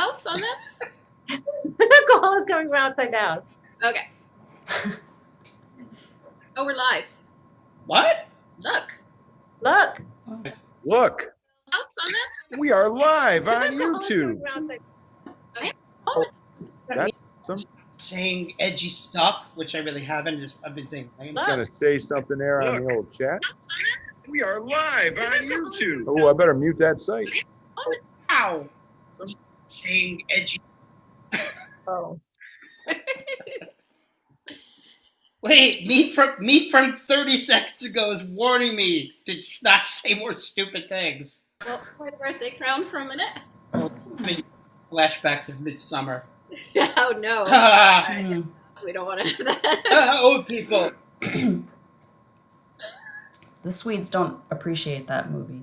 House on this? The call is coming from outside down. Okay. Oh, we're live. What? Look. Look. House on this? We are live on YouTube. Okay. That's some. Saying edgy stuff, which I really haven't. I've been saying. I'm just gonna say something there on the old chat. We are live on YouTube. Oh, I better mute that site. Ow! Some saying edgy. Oh. Wait, me from 30 seconds ago is warning me to not say more stupid things. Well, my birthday crown for a minute. Flashback to Midsummer. Oh no. We don't want to have that. Old people. The Swedes don't appreciate that movie.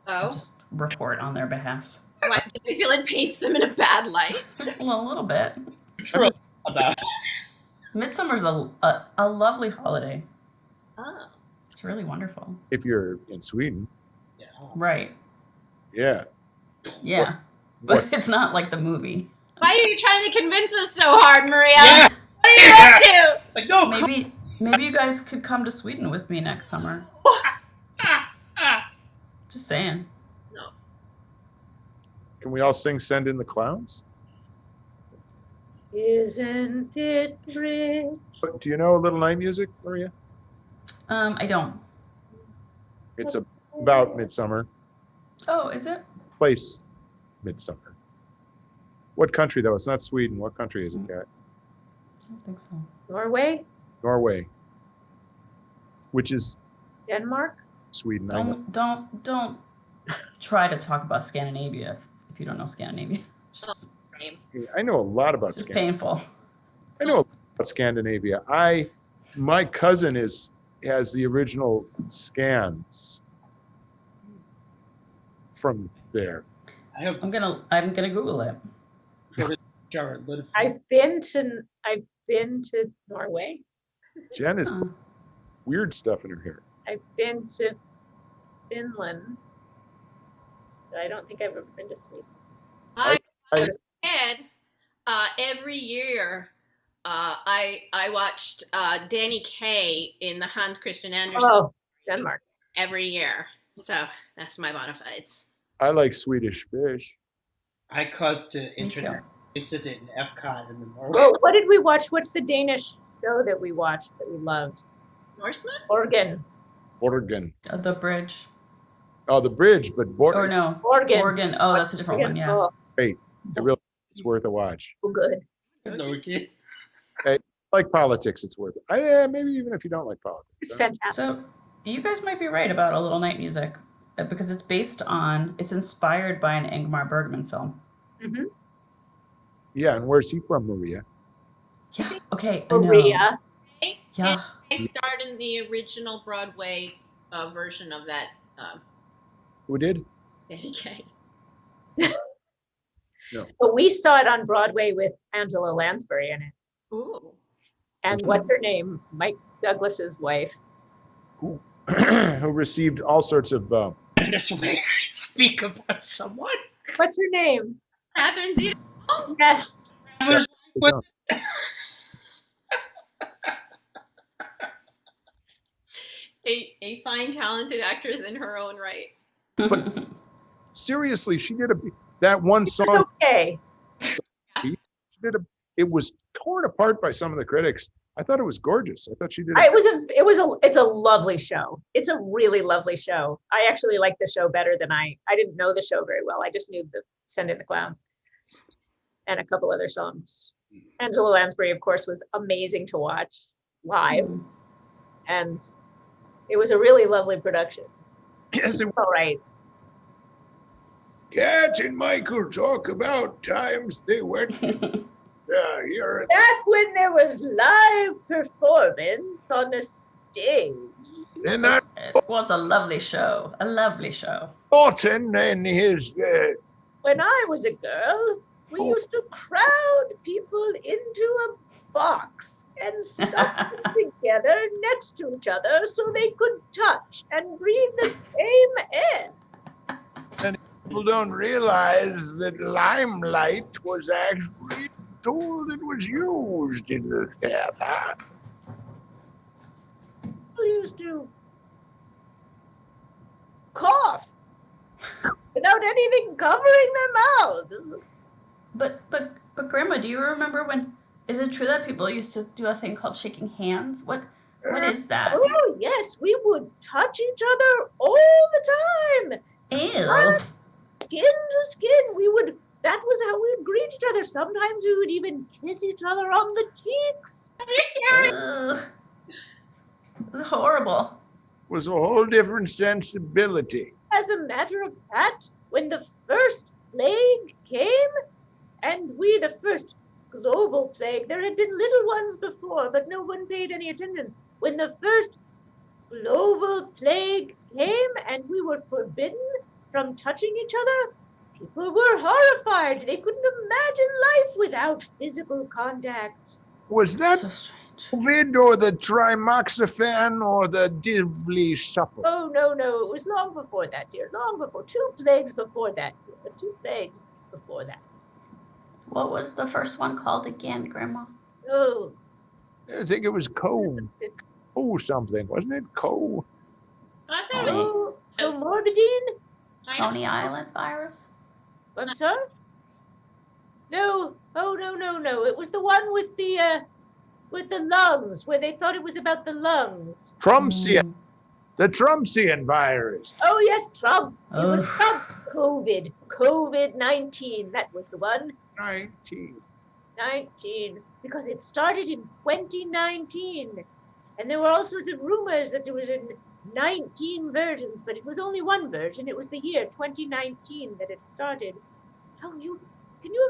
Oh. I just report on their behalf. Why, do they feel it paints them in a bad light? Well, a little bit. True about. Midsummer's a lovely holiday. Oh. It's really wonderful. If you're in Sweden. Yeah. Right. Yeah. Yeah. But it's not like the movie. Why are you trying to convince us so hard, Maria? Yeah. What are you up to? Like, no. Maybe you guys could come to Sweden with me next summer. Just saying. No. Can we all sing "Send in the Clowns"? Isn't it rich? Do you know a little night music, Maria? I don't. It's about Midsummer. Oh, is it? Place Midsummer. What country though? It's not Sweden. What country is it, Kat? I don't think so. Norway? Norway. Which is Denmark? Sweden. Don't try to talk about Scandinavia if you don't know Scandinavia. I know a lot about It's Scandinavia. painful. I know a lot about Scandinavia. My cousin has the original scans from there. I'm gonna Google it. I've been to Norway. Jen has weird stuff in her hair. I've been to Finland. But I don't think I've ever been to Sweden. I said every year I watched Danny Kaye in the Hans Christian Andersen. Oh, Denmark. Every year. So that's my bona fides. I like Swedish fish. I caused an incident in Epcot in the Norway. Oh, what did we watch? What's the Danish show that we watched that we loved? Norseman? Oregon. The bridge. Oh, the bridge, but Or no. Oregon. Oregon. Oh, that's a different one. Yeah. Oh, Great. It's worth a watch. good. Okay. Like politics, it's worth it. Yeah, maybe even if you don't like politics. It's fantastic. So you guys might be right about A Little Night Music because it's inspired by an Ingmar Bergman film. Mm-hmm. Yeah, and where's he from, Maria? Yeah. Okay. I know. Maria. Yeah. I starred in the original Broadway version of that Who did? Danny Kaye. No. But we saw it on Broadway with Angela Lansbury in it. Ooh. And what's her name? Mike Douglas's wife. Who received all sorts of. That's where I speak about someone. What's her name? Catherine Zeta. Yes. A fine, talented actress in her own right. But seriously, she did that one song. Okay. It was torn apart by some of the critics. I thought it was gorgeous. I thought she did. It's a lovely show. It's a really lovely show. I actually like the show better than I didn't know the show very well. I just knew the Send in the Clowns and a couple other songs. Angela Lansbury, of course, was amazing to watch live. And it was a really lovely production. Yes, it was. All right. Kat and Michael talk about times they went here. Back when there was live performance on the stage. And that It was a lovely show. A lovely show. Thornton and his. When I was a girl, we used to crowd people into a box and stuff them together next to each other so they could touch and breathe the same air. People don't realize that limelight was actually a tool that was used in the death. Huh? Who used to cough without anything covering their mouths? But Grandma, do you remember when? Is it true that people used to do a thing called shaking hands? What is that? Oh, yes, we would touch each other all the time. Ew. Skin to skin. That was how we would greet each other. Sometimes we would even kiss each other on the cheeks. Ugh. It's horrible. It was a whole different sensibility. As a matter of fact, when the first plague came, and the first global plague, there had been little ones before, but no one paid any attention. When the first global plague came and we were forbidden from touching each other, people were horrified. They couldn't imagine life without physical contact. Was that So strange. COVID or the trimoxifan or the diddly supple? Oh, no, it was long before that, dear, long before. 2 plagues before that, dear. 2 plagues before that. What was the first one called again, Grandma? Oh, I think it was something, wasn't it? Comorbidine? Coney Island virus? I'm sorry? No. Oh, no. It was the one with the lungs, where they thought it was about the lungs. Trumpsian. The Trumpsian virus. Oh, yes, Trump. It was Ugh. Trump. COVID-19. That was the one. 19. 19. Because it started in 2019. And there were all sorts of rumors that there was in 19 versions, but it was only one version. It was the year 2019 that it started. Can you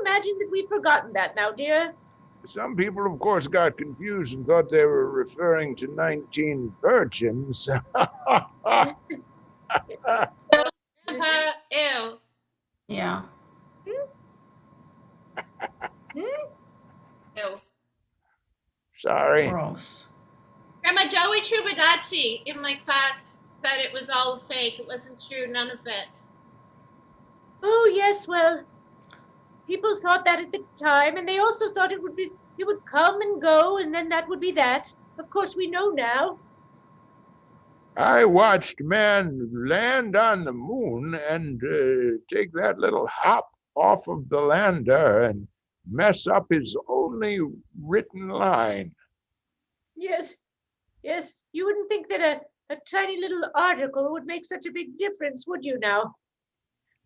imagine that we've forgotten that now, dear? Some people, of course, got confused and thought they were referring to 19 virgins. Ew. Yeah. Ew. Sorry. Gross. Grandma Joey Trubadacci in my class said it was all fake. It wasn't true, none of it. Oh, yes, well, people thought that at the time, and they also thought it would come and go, and then that would be that. Of course, we know now. I watched man land on the moon and take that little hop off of the lander and mess up his only written line. Yes, you wouldn't think that a tiny little article would make such a big difference, would you now?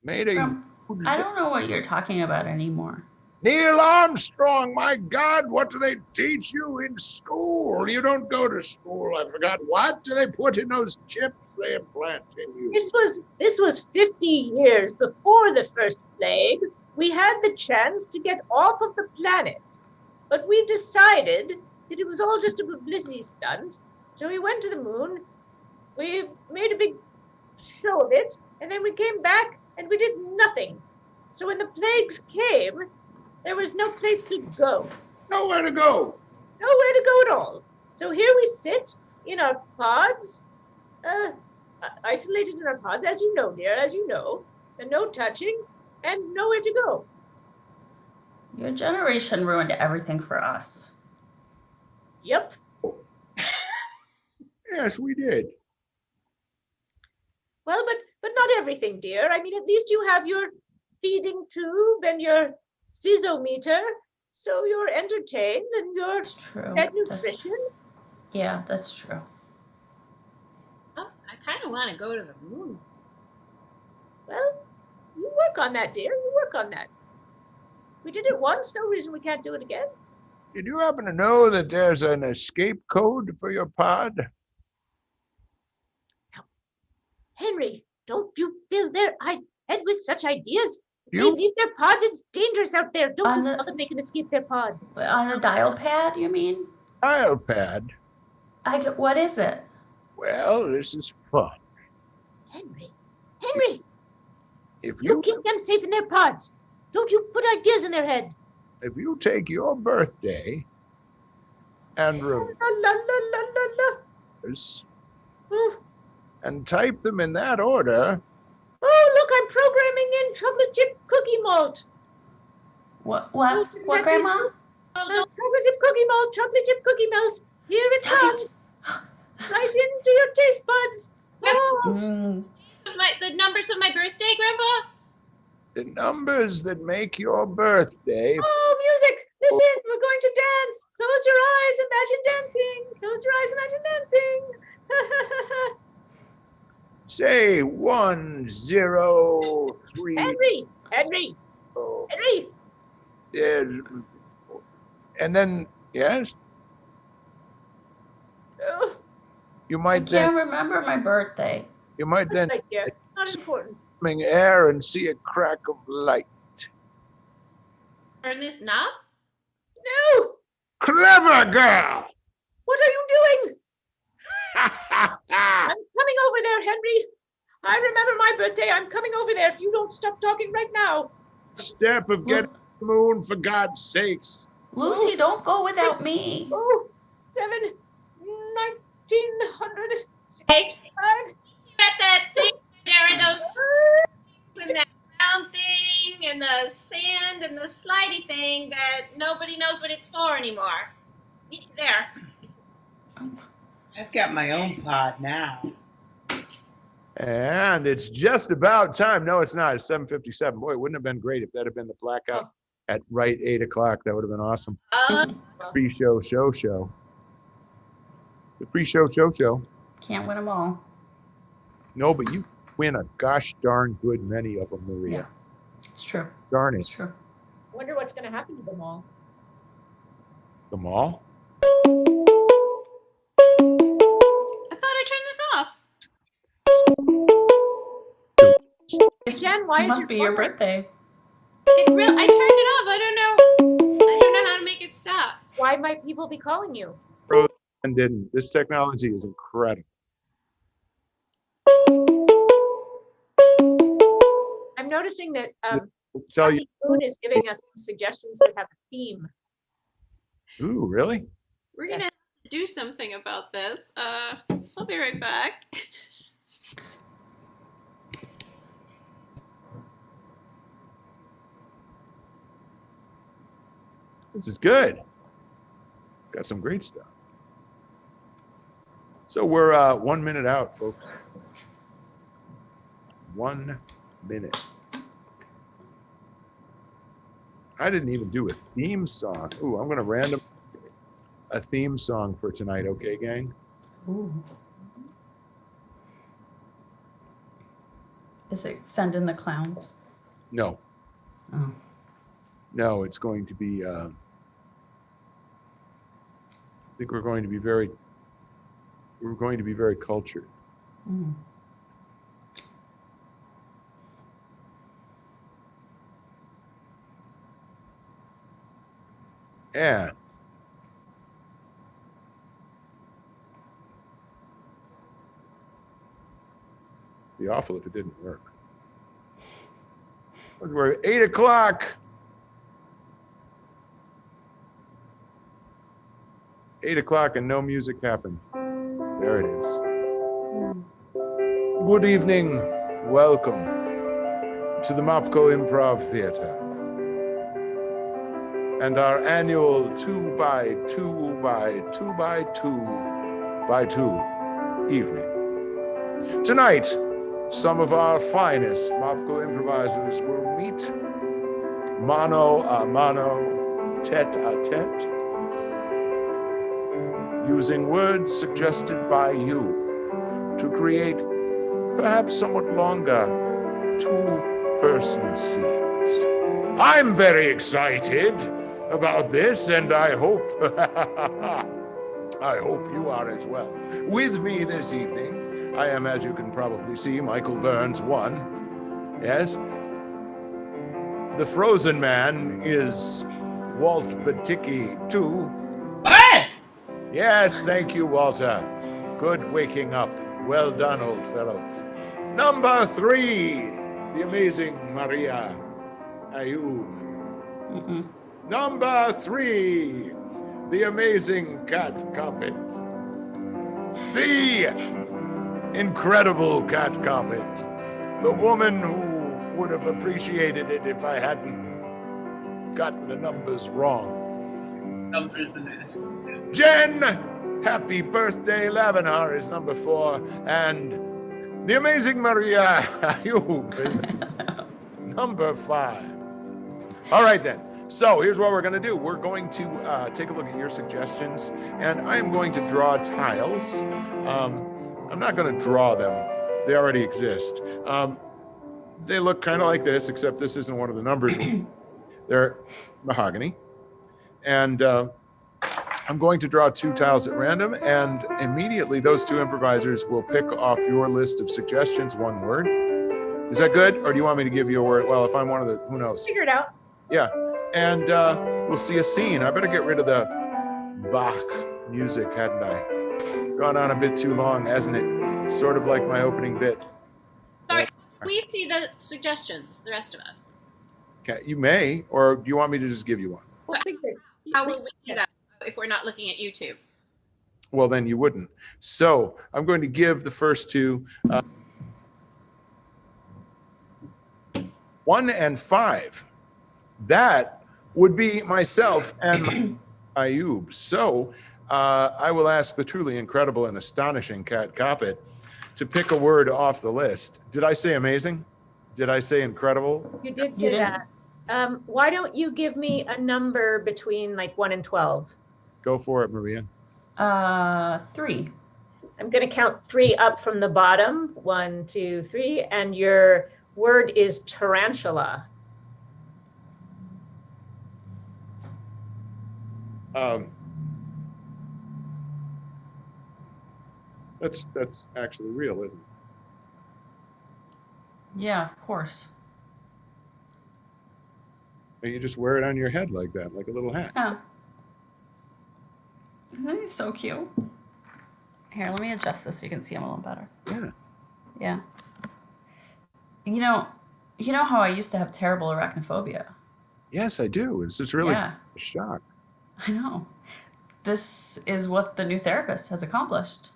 Made a I don't know what you're talking about anymore. Neil Armstrong, my God, what do they teach you in school? You don't go to school. I forgot. What do they put in those chips they implant in you? This was 50 years before the first plague. We had the chance to get off of the planet, but we decided that it was all just a publicity stunt. So we went to the moon, we made a big show of it, and then we came back and we did nothing. So when the plagues came, there was no place to go. Nowhere to go. Nowhere to go at all. So here we sit in our pods, isolated in our pods, as you know, dear, as you know, and no touching and nowhere to go. Your generation ruined everything for us. Yep. Yes, we did. Well, but not everything, dear. I mean, at least you have your feeding tube and your physometer, so you're entertained and you're That's true. get nutrition. Yeah, that's true. Oh, I kind of want to go to the moon. Well, you work on that, dear. You work on that. We did it once. No reason we can't do it again. Did you happen to know that there's an escape code for your pod? Henry, don't you fill their head with such ideas. If You- they leave their pods, it's dangerous out there. Don't On you the- tell them they can escape their pods. But on the dial pad, you mean? Dial pad. What is it? Well, this is fun. Henry, If you you keep them safe in their pods. Don't you put ideas in their head. if you take your birthday and La, la, la, la, la, la. reverse Oh, and type them in that order, oh, look, I'm programming in chocolate chip cookie malt. What? Oh, What, Grandma? Chocolate chip cookie malt, chocolate chip cookie malt. Here it comes, right into your taste buds. Oh, Mm. The numbers of my birthday, Grandpa? The numbers that make your birthday. oh, music! Listen, we're going to dance. Close your eyes, imagine dancing. Close your eyes, imagine dancing. Say 103. Henry, Oh, Henry. and then, yes, Oh, you I might then, can't remember my birthday. you might then right there. It's not important. coming air and see a crack of light. Turn this knob? No! Clever girl! What are you doing? I'm coming over there, Henry. I remember my birthday. I'm coming over there if you don't stop talking right now. Step of getting the moon, for God's sakes. Lucy, don't go without me. Oh, 1900. Hey, at that thing, there are those and that round thing and the sand and the slidey thing that nobody knows what it's for anymore. Meet you there. I've got my own pod now. And it's just about time. No, it's not. It's 7:57. Boy, it wouldn't have been great if that had been the blackout at right 8 o'clock. That would have been awesome. Pre-show, show. The pre-show, show. Can't win them all. No, but you win a gosh darn good many of them, Maria. Yeah. It's true. Darn It's it. true. I wonder what's going to happen to them all. The mall? I thought I turned this off. Jen, why It is must your be your phone ring? birthday. I turned it off. I don't know how to make it stop. Why might people be calling you? And didn't. This technology is incredible. I'm noticing that I'll tell you. Happy Moon is giving us some suggestions that have a theme. Ooh, really? We're gonna have to do something about this. I'll be right back. This is good. Got some great stuff. So we're 1 minute out, folks. 1 minute. I didn't even do a theme song. Ooh, I'm gonna random a theme song for tonight, okay, gang? Ooh. Is it Send in the Clowns? No. Oh. No, it's going to be, I think we're going to be very cultured. Mm. Yeah. Be awful if it didn't work. We're 8 o'clock. 8 o'clock and no music happened. There it is. Good evening. Welcome to the Mopco Improv Theater and our annual 2x2x2x2x2 evening. Tonight, some of our finest Mopco improvisers will meet mano a mano, tete-a-tete, using words suggested by you to create perhaps somewhat longer two-person scenes. I'm very excited about this, and I hope you are as well. With me this evening, I am, as you can probably see, Michael Burns 1. Yes. The Frozen Man is Walt Baticki 2. What? Yes, thank you, Walter. Good waking up. Well done, old fellow. Number 3, the amazing Maria Ayub. Number 3, the amazing Cat Carpet. The incredible Cat Carpet. The woman who would have appreciated it if I hadn't gotten the numbers wrong. Numbers and that. Jen, happy birthday. Lavinar is number 4, and the amazing Maria Ayub is number 5. All right, then. So here's what we're going to do. We're going to take a look at your suggestions, and I'm going to draw tiles. I'm not going to draw them. They already exist. They look kind of like this, except this isn't one of the numbers. They're mahogany. And I'm going to draw 2 tiles at random, and immediately those 2 improvisers will pick off your list of suggestions, 1 word. Is that good? Or do you want me to give you a word? Well, if I'm one of the, who knows? Figure it out. Yeah. And we'll see a scene. I better get rid of the Bach music, hadn't I? Gone on a bit too long, hasn't it? Sort of like my opening bit. Sorry, we see the suggestions, the rest of us. Okay, you may, or do you want me to just give you one? Well, figure- How will we see that if we're not looking at YouTube? Well, then you wouldn't. So I'm going to give the first 2. 1 and 5. That would be myself and Ayub. So I will ask the truly incredible and astonishing Kat Coppett to pick a word off the list. Did I say amazing? Did I say incredible? You did say that. Why don't you give me a number between like 1 and 12? Go for it, Maria. 3. I'm going to count 3 up from the bottom. 1, 2, 3. And your word is tarantula. That's actually real, isn't it? Yeah, of course. And you just wear it on your head like that, like a little hat. Yeah. Isn't he so cute? Here, let me adjust this so you can see him a little better. Yeah. Yeah. You know how I used to have terrible arachnophobia? Yes, I do. It's just really Yeah. a shock. I know. This is what the new therapist has accomplished.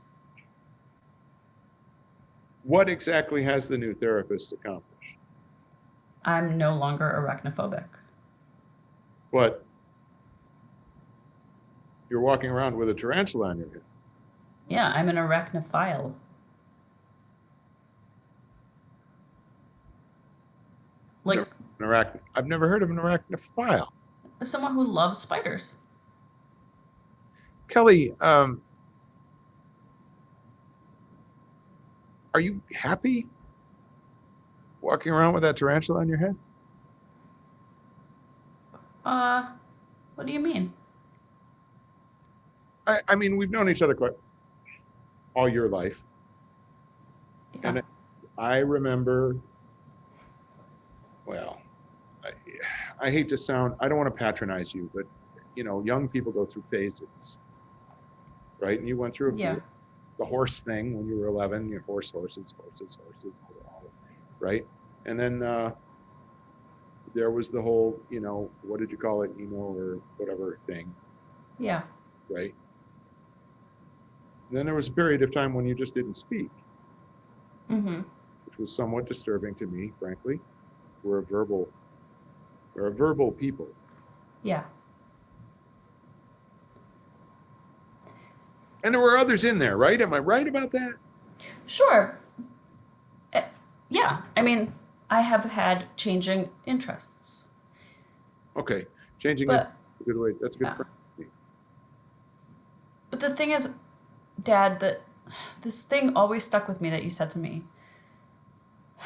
What exactly has the new therapist accomplished? I'm no longer arachnophobic. What? You're walking around with a tarantula on your head. Yeah, I'm an arachnophile. Like I've never heard of an arachnophile. someone who loves spiders. Kelly, are you happy walking around with that tarantula on your head? What do you mean? I mean, we've known each other quite all your life. Yeah. And I remember, well, I hate to sound, I don't want to patronize you, but, you know, young people go through phases, right? And you went through Yeah. the horse thing when you were 11, your horses, right? And then there was the whole, you know, what did you call it, emo or whatever thing, Yeah. right? And then there was a period of time when you just didn't speak, Mm-hmm. which was somewhat disturbing to me, frankly. We're a verbal people. Yeah. And there were others in there, right? Am I right about that? Sure. Yeah. I mean, I have had changing interests. Okay, changing But- it. Good way. That's a good. Yeah. But the thing is, Dad, that this thing always stuck with me that you said to me.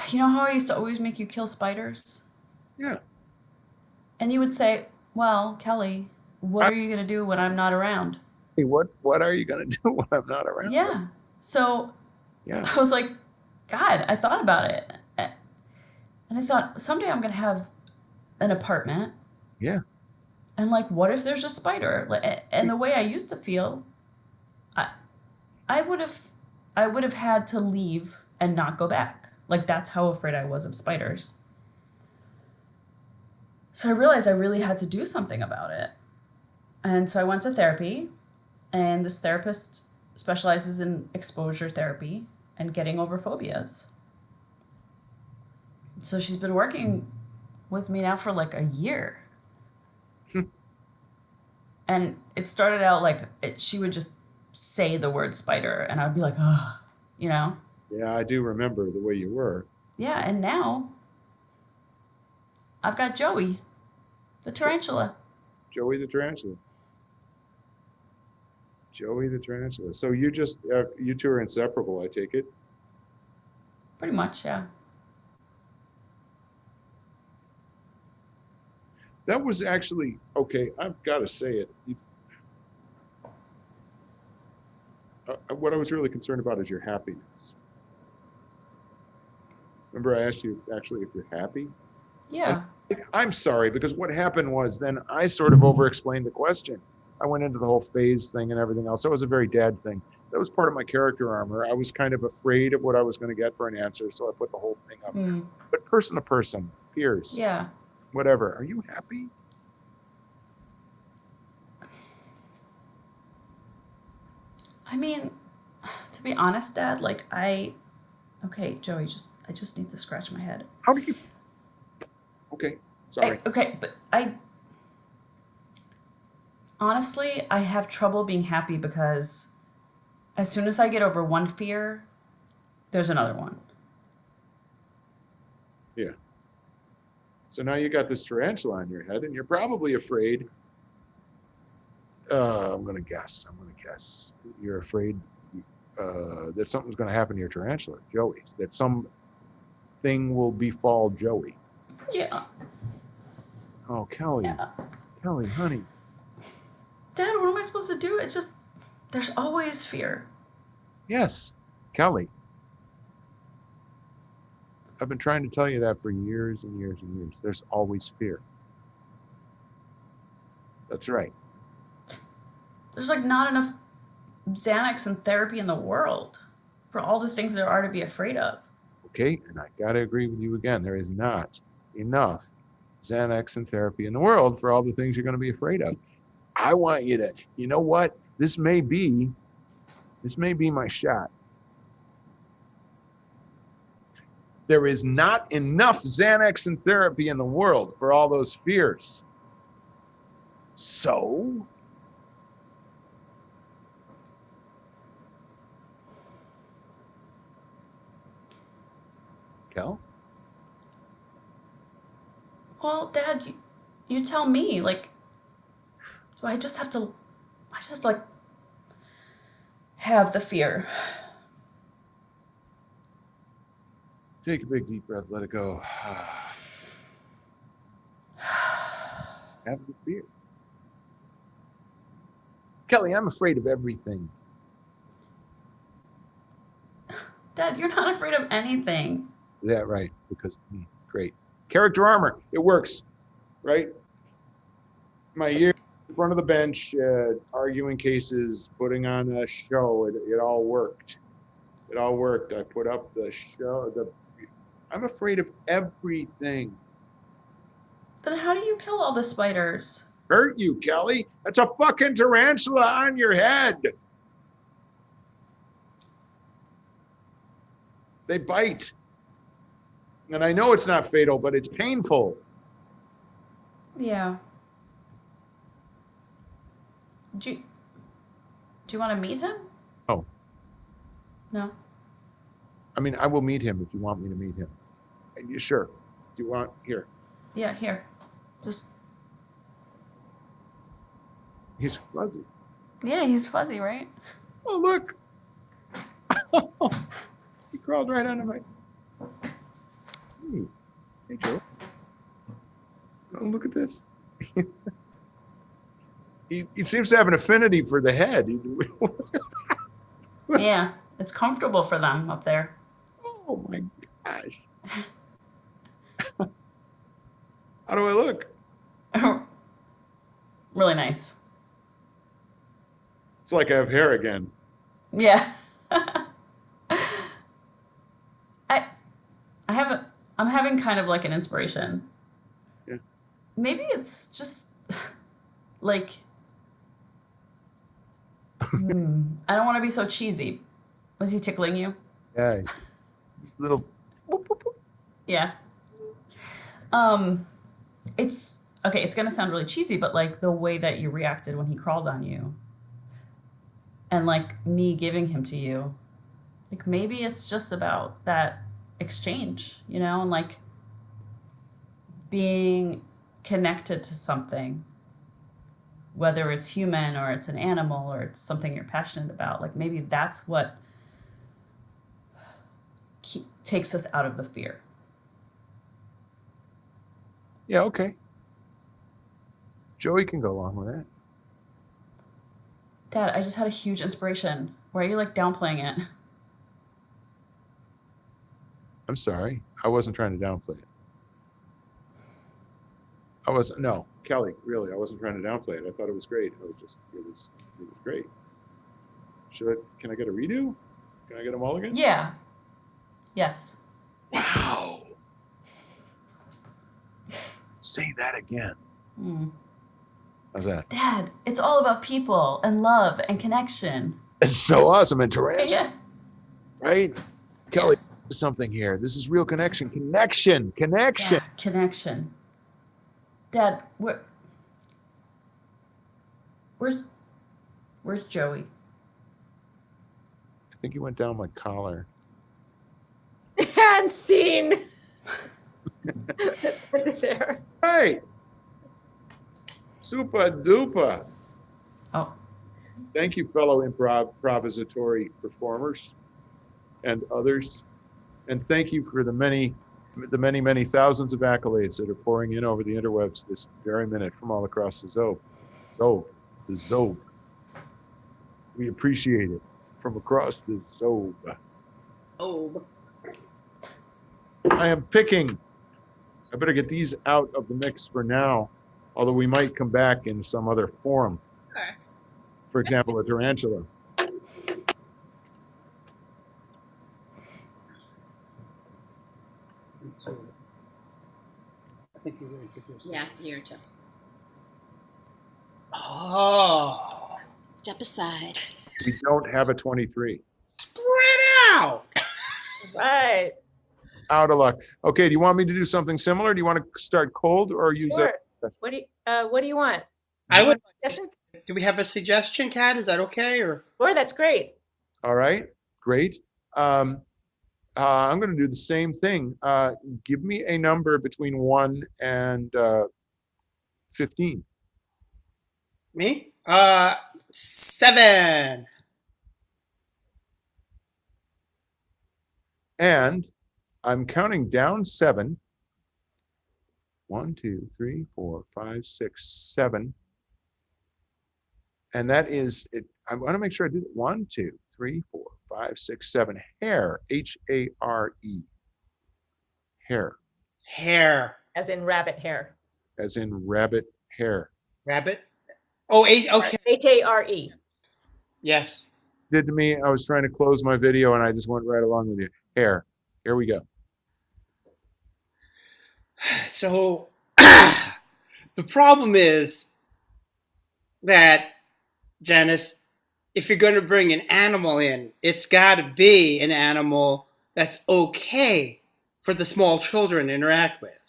You know how I used to always make you kill spiders? Yeah. And you would say, well, Kelly, what are you going to do when I'm not around? Hey, what are you gonna do when I'm not around? Yeah. So Yeah. I was like, God, I thought about it. And I thought, someday I'm going to have an apartment. Yeah. And like, what if there's a spider? And the way I used to feel, I would have had to leave and not go back. Like, that's how afraid I was of spiders. So I realized I really had to do something about it. And so I went to therapy, and this therapist specializes in exposure therapy and getting over phobias. So she's been working with me now for like a year. And it started out like she would just say the word spider, and I'd be like, oh, you know? Yeah, I do remember the way you were. Yeah, and now I've got Joey, the tarantula. Joey the tarantula. Joey the tarantula. So you just, you two are inseparable, I take it. Pretty much, yeah. That was actually, okay, I've got to say it. What I was really concerned about is your happiness. Remember, I asked you actually if you're happy? And Yeah. I'm sorry, because what happened was then I sort of over-explained the question. I went into the whole phase thing and everything else. That was a very dad thing. That was part of my character armor. I was kind of afraid of what I was going to get for an answer, so I put the whole thing up there. Mm, But person to person, peers, yeah. whatever. Are you happy? I mean, to be honest, Dad, like okay, Joey, I just need to scratch my head. How do you? Okay, sorry. Okay, but I honestly, I have trouble being happy because as soon as I get over one fear, there's another one. Yeah. So now you got this tarantula on your head, and you're probably afraid. I'm gonna guess. You're afraid that something's gonna happen to your tarantula, Joey. That something will befall Joey. Yeah. Oh, Kelly, Yeah. Kelly, honey. Dad, what am I supposed to do? It's just there's always fear. Yes, Kelly. I've been trying to tell you that for years and years and years. There's always fear. That's right. There's like not enough Xanax and therapy in the world for all the things there are to be afraid of. Okay, and I gotta agree with you again. There is not enough Xanax and therapy in the world for all the things you're going to be afraid of. I want you to, you know what? This may be my shot. There is not enough Xanax and therapy in the world for all those fears. So, Kel? Well, Dad, you tell me, like, so I just have to like have the fear. Take a big deep breath, let it go. Have the fear. Kelly, I'm afraid of everything. Dad, you're not afraid of anything. Is that right? Because great. Character armor, it works, right? My year in front of the bench, arguing cases, putting on a show, it all worked. It all worked. I put up the show. I'm afraid of everything. Then how do you kill all the spiders? Hurt you, Kelly? That's a fucking tarantula on your head. They bite. And I know it's not fatal, but it's painful. Yeah. Do you want to meet him? Oh, No. I mean, I will meet him if you want me to meet him. Sure. Do you want, here. Yeah, here. Just He's fuzzy. yeah, he's fuzzy, right? Oh, look. He crawled right under my. Hey, Joe. Oh, look at this. He seems to have an affinity for the head. Yeah, it's comfortable for them up there. Oh my gosh. How do I look? Really nice. It's like I have hair again. Yeah. I have I'm having kind of like an inspiration. Yeah. Maybe it's just like I don't want to be so cheesy. Was he tickling you? Yeah. This little. Yeah. It's okay, it's gonna sound really cheesy, but like the way that you reacted when he crawled on you and like me giving him to you, like maybe it's just about that exchange, you know, and like being connected to something, whether it's human or it's an animal or it's something you're passionate about. Like maybe that's what takes us out of the fear. Yeah, okay. Joey can go along with that. Dad, I just had a huge inspiration. Why are you like downplaying it? I'm sorry. I wasn't trying to downplay it. No, Kelly, really, I wasn't trying to downplay it. I thought it was great. It was great. Can I get a redo? Can I get a mulligan? Yeah. Yes. Wow. Say that again. Mm. How's that? Dad, it's all about people and love and connection. It's so awesome. And tarantula, Yeah. right? Kelly, something here. This is real connection. Connection. Yeah, connection. Dad, where's Joey? I think he went down my collar. And scene. That's there. Right. Super duper. Oh, Thank you, fellow improvisatory performers and others. And thank you for the many thousands of accolades that are pouring in over the interwebs this very minute from all across the Zobe. We appreciate it from across the Zobe. Oh. I am picking. I better get these out of the mix for now, although we might come back in some other form. Okay. For example, a tarantula. I think you're going to introduce. Yeah, you're Jeff. Oh. Step aside. We don't have a 23. Spread out. Right. Out of luck. Okay, do you want me to do something similar? Do you want to start cold or use Sure. it? What do you want? I would. Suggestion? Do we have a suggestion, Kat? Is that okay? Or Sure, that's great. All right, great. I'm going to do the same thing. Give me a number between 1 and 15. me? 7. And I'm counting down 7. 1, 2, 3, 4, 5, 6, 7. And that is it. I want to make sure I do it. 1, 2, 3, 4, 5, 6, 7. Hare. H-A-R-E. Hare. Hair. As in rabbit hair. As in rabbit hair. Rabbit. Oh, 8. Okay. H-A-R-E. Yes. Did to me, I was trying to close my video and I just went right along with you. Hare. Here we go. So the problem is that, Janice, if you're going to bring an animal in, it's got to be an animal that's okay for the small children to interact with.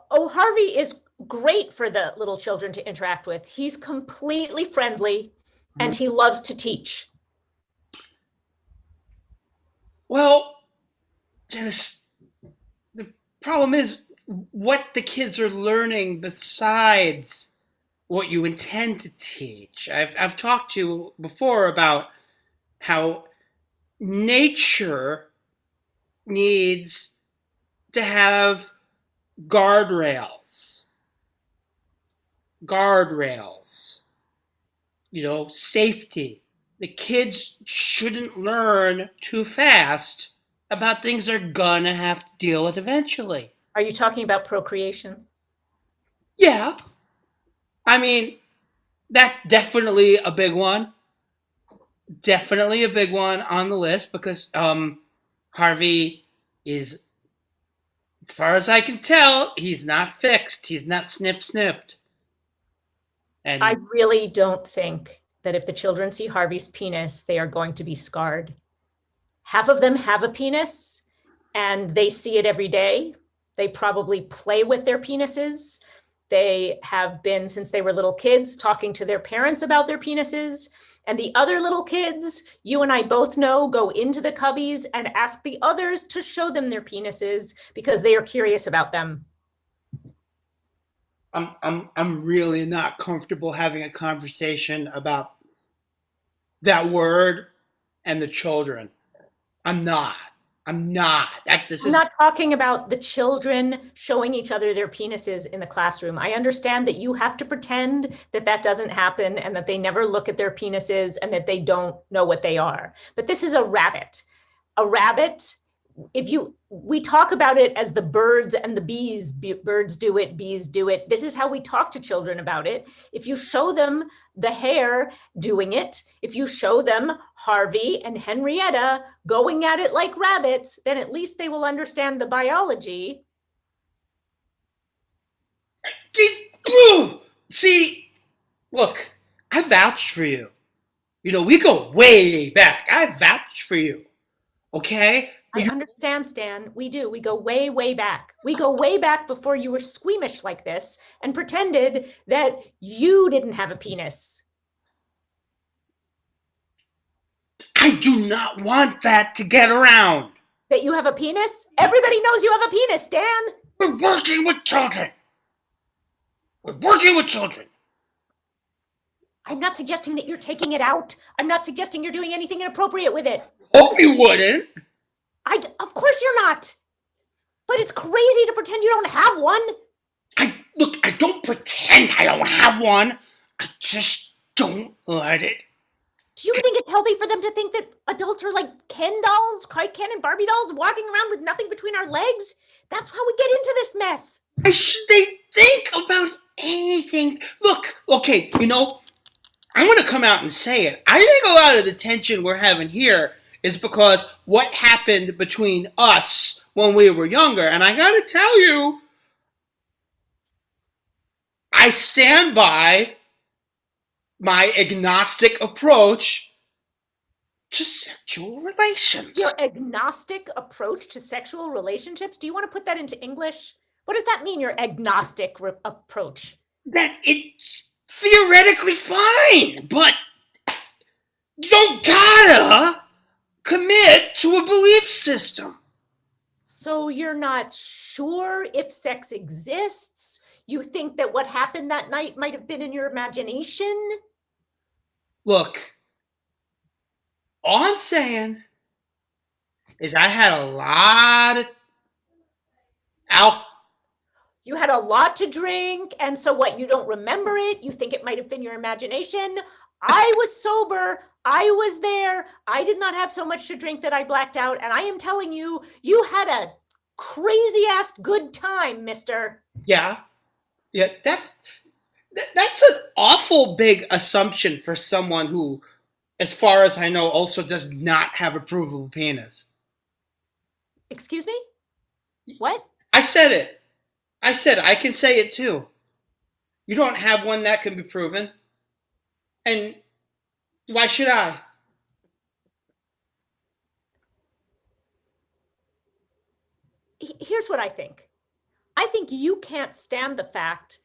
Oh, Harvey is great for the little children to interact with. He's completely friendly and he loves to teach. Well, Janice, the problem is what the kids are learning besides what you intend to teach. I've talked to you before about how nature needs to have guardrails. You know, safety. The kids shouldn't learn too fast about things they're gonna have to deal with eventually. Are you talking about procreation? Yeah. I mean, that's definitely a big one. Definitely a big one on the list because Harvey is, as far as I can tell, he's not fixed. He's not snipped. And I really don't think that if the children see Harvey's penis, they are going to be scarred. Half of them have a penis and they see it every day. They probably play with their penises. They have been, since they were little kids, talking to their parents about their penises. And the other little kids, you and I both know, go into the cubbies and ask the others to show them their penises because they are curious about them. I'm really not comfortable having a conversation about that word and the children. I'm not. I'm not. I'm not talking about the children showing each other their penises in the classroom. I understand that you have to pretend that that doesn't happen and that they never look at their penises and that they don't know what they are. But this is a rabbit. A rabbit, we talk about it as the birds and the bees. Birds do it, bees do it. This is how we talk to children about it. If you show them the hare doing it, if you show them Harvey and Henrietta going at it like rabbits, then at least they will understand the biology. See, look, I vouched for you. You know, we go way back. I vouched for you. Okay? I understand, Stan. We do. We go way, way back. We go way back before you were squeamish like this and pretended that you didn't have a penis. I do not want that to get around. That you have a penis? Everybody knows you have a penis, Stan. We're working with children. We're working with children. I'm not suggesting that you're taking it out. I'm not suggesting you're doing anything inappropriate with it. Hope you wouldn't. Of course you're not. But it's crazy to pretend you don't have one. Look, I don't pretend I don't have one. I just don't let it. Do you think it's healthy for them to think that adults are like Ken dolls, Ken and Barbie dolls, walking around with nothing between our legs? That's how we get into this mess. Why should they think about anything? Look, okay, you know, I'm going to come out and say it. I think a lot of the tension we're having here is because what happened between us when we were younger. And I got to tell you, I stand by my agnostic approach to sexual relations. Your agnostic approach to sexual relationships? Do you want to put that into English? What does that mean, your agnostic approach? That it's theoretically fine, but you don't gotta commit to a belief system. So you're not sure if sex exists? You think that what happened that night might have been in your imagination? Look, all I'm saying is I had a lot of You had a lot to drink, and so what, you don't remember it? You think it might have been your imagination? I was sober. I was there. I did not have so much to drink that I blacked out, and I am telling you, you had a crazy-ass good time, mister. Yeah, that's an awful big assumption for someone who, as far as I know, also does not have a provable penis. Excuse me? What? I said it. I said I can say it too. You don't have one that can be proven. And why should I? Here's what I think. I think you can't stand the fact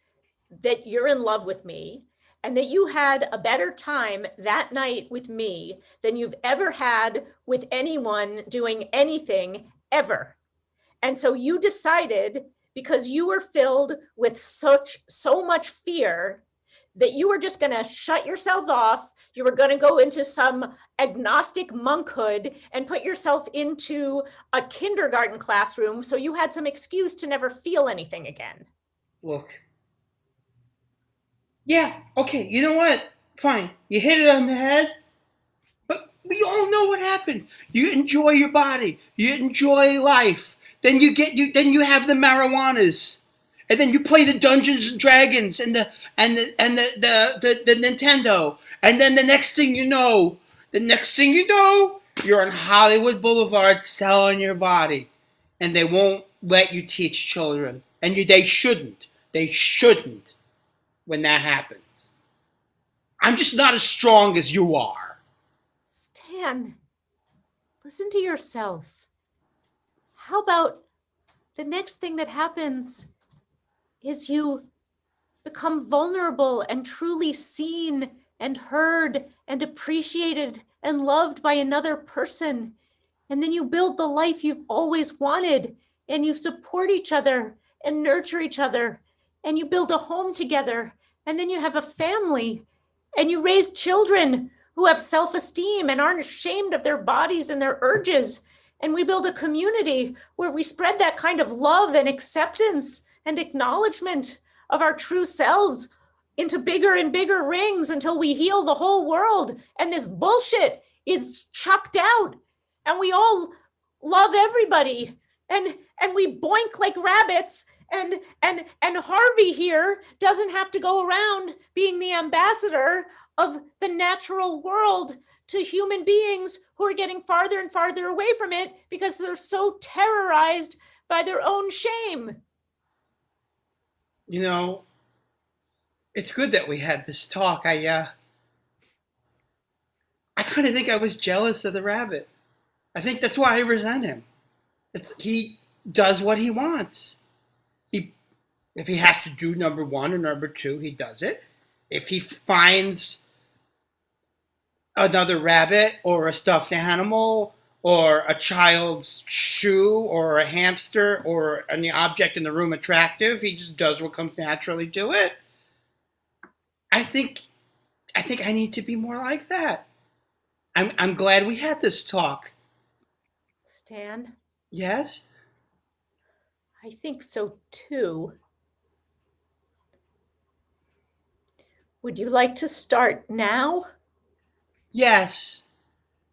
that you're in love with me and that you had a better time that night with me than you've ever had with anyone doing anything ever. And so you decided, because you were filled with so much fear, that you were just going to shut yourself off. You were going to go into some agnostic monkhood and put yourself into a kindergarten classroom so you had some excuse to never feel anything again. Look. Yeah, okay, you know what? Fine. You hit it on the head. But we all know what happens. You enjoy your body. You enjoy life. Then you have the marijuanas. And then you play the Dungeons and Dragons and the Nintendo. And then the next thing you know, you're on Hollywood Boulevard selling your body. And they won't let you teach children. And they shouldn't. They shouldn't when that happens. I'm just not as strong as you are. Stan, listen to yourself. How about the next thing that happens is you become vulnerable and truly seen and heard and appreciated and loved by another person. And then you build the life you've always wanted, and you support each other and nurture each other, and you build a home together, and then you have a family, and you raise children who have self-esteem and aren't ashamed of their bodies and their urges. And we build a community where we spread that kind of love and acceptance and acknowledgement of our true selves into bigger and bigger rings until we heal the whole world. And this bullshit is chucked out, and we all love everybody. And we boink like rabbits. And Harvey here doesn't have to go around being the ambassador of the natural world to human beings who are getting farther and farther away from it because they're so terrorized by their own shame. You know, it's good that we had this talk. I kind of think I was jealous of the rabbit. I think that's why I resent him. He does what he wants. If he has to do number 1 or number 2, he does it. If he finds another rabbit or a stuffed animal or a child's shoe or a hamster or any object in the room attractive, he just does what comes naturally to it. I think I need to be more like that. I'm glad we had this talk. Stan, Yes? I think so too. Would you like to start now? Yes.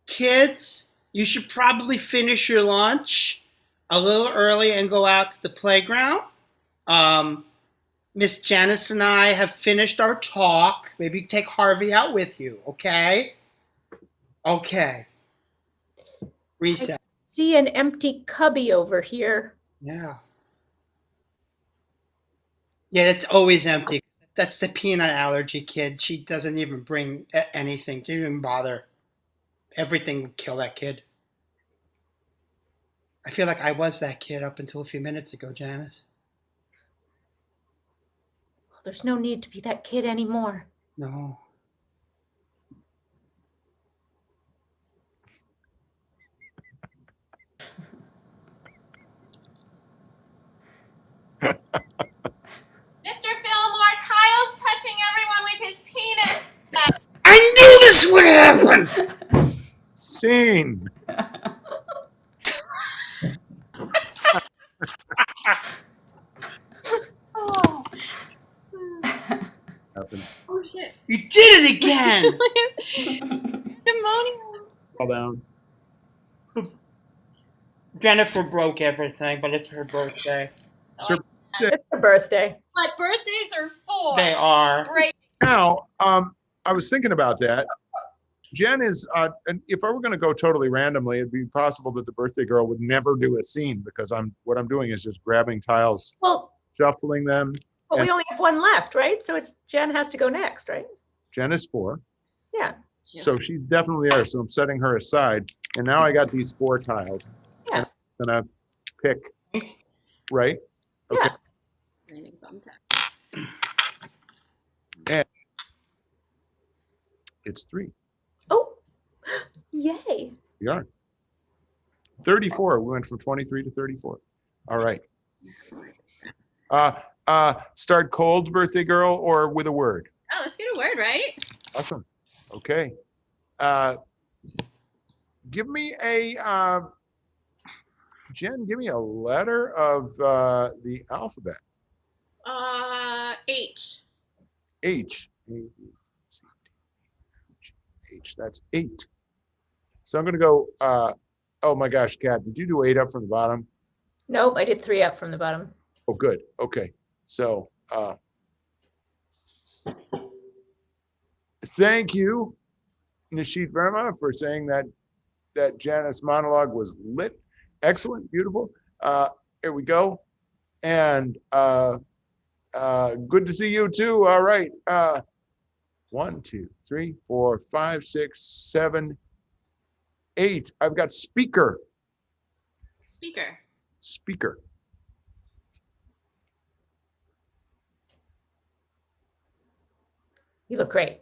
Kids, you should probably finish your lunch a little early and go out to the playground. Miss Janice and I have finished our talk. Maybe take Harvey out with you, okay? Okay. Reset. I see an empty cubby over here. Yeah. Yeah, it's always empty. That's the peanut allergy kid. She doesn't even bring anything. She didn't even bother. Everything would kill that kid. I feel like I was that kid up until a few minutes ago, Janice. There's no need to be that kid anymore. No. Mr. Fillmore, Kyle's touching everyone with his penis. I knew this would happen! Scene. Oh. Happens. Oh shit. You did it again! Demonium. Fall down. Jennifer broke everything, but it's her birthday. It's her It's her birthday. But birthdays are for. They are. Great. Now, I was thinking about that. Jen is, and if I were going to go totally randomly, it'd be possible that the birthday girl would never do a scene because what I'm doing is just grabbing tiles, Well, shuffling them. we only have one left, right? So it's Jen has to go next, right? Jen is 4. Yeah. So she's definitely there. So I'm setting her aside. And now I got these 4 tiles. Yeah. I'm going to pick, right? Okay. Yeah. And it's 3. Oh, yay. We are. 34. We went from 23 to 34. All right. Start cold, birthday girl, or with a word? Oh, let's get a word, right? Awesome. Okay. Give me Jen, give me a letter of the alphabet. H. H. H. That's 8. So I'm going to go, oh my gosh, Kat, did you do 8 up from the bottom? Nope, I did 3 up from the bottom. Oh, good. Okay. So thank you, Nishit Verma, for saying that Janice monologue was lit. Excellent. Beautiful. Here we go. And good to see you too. All right. 1, 2, 3, 4, 5, 6, 7, 8. I've got speaker. Speaker. Speaker. You look great.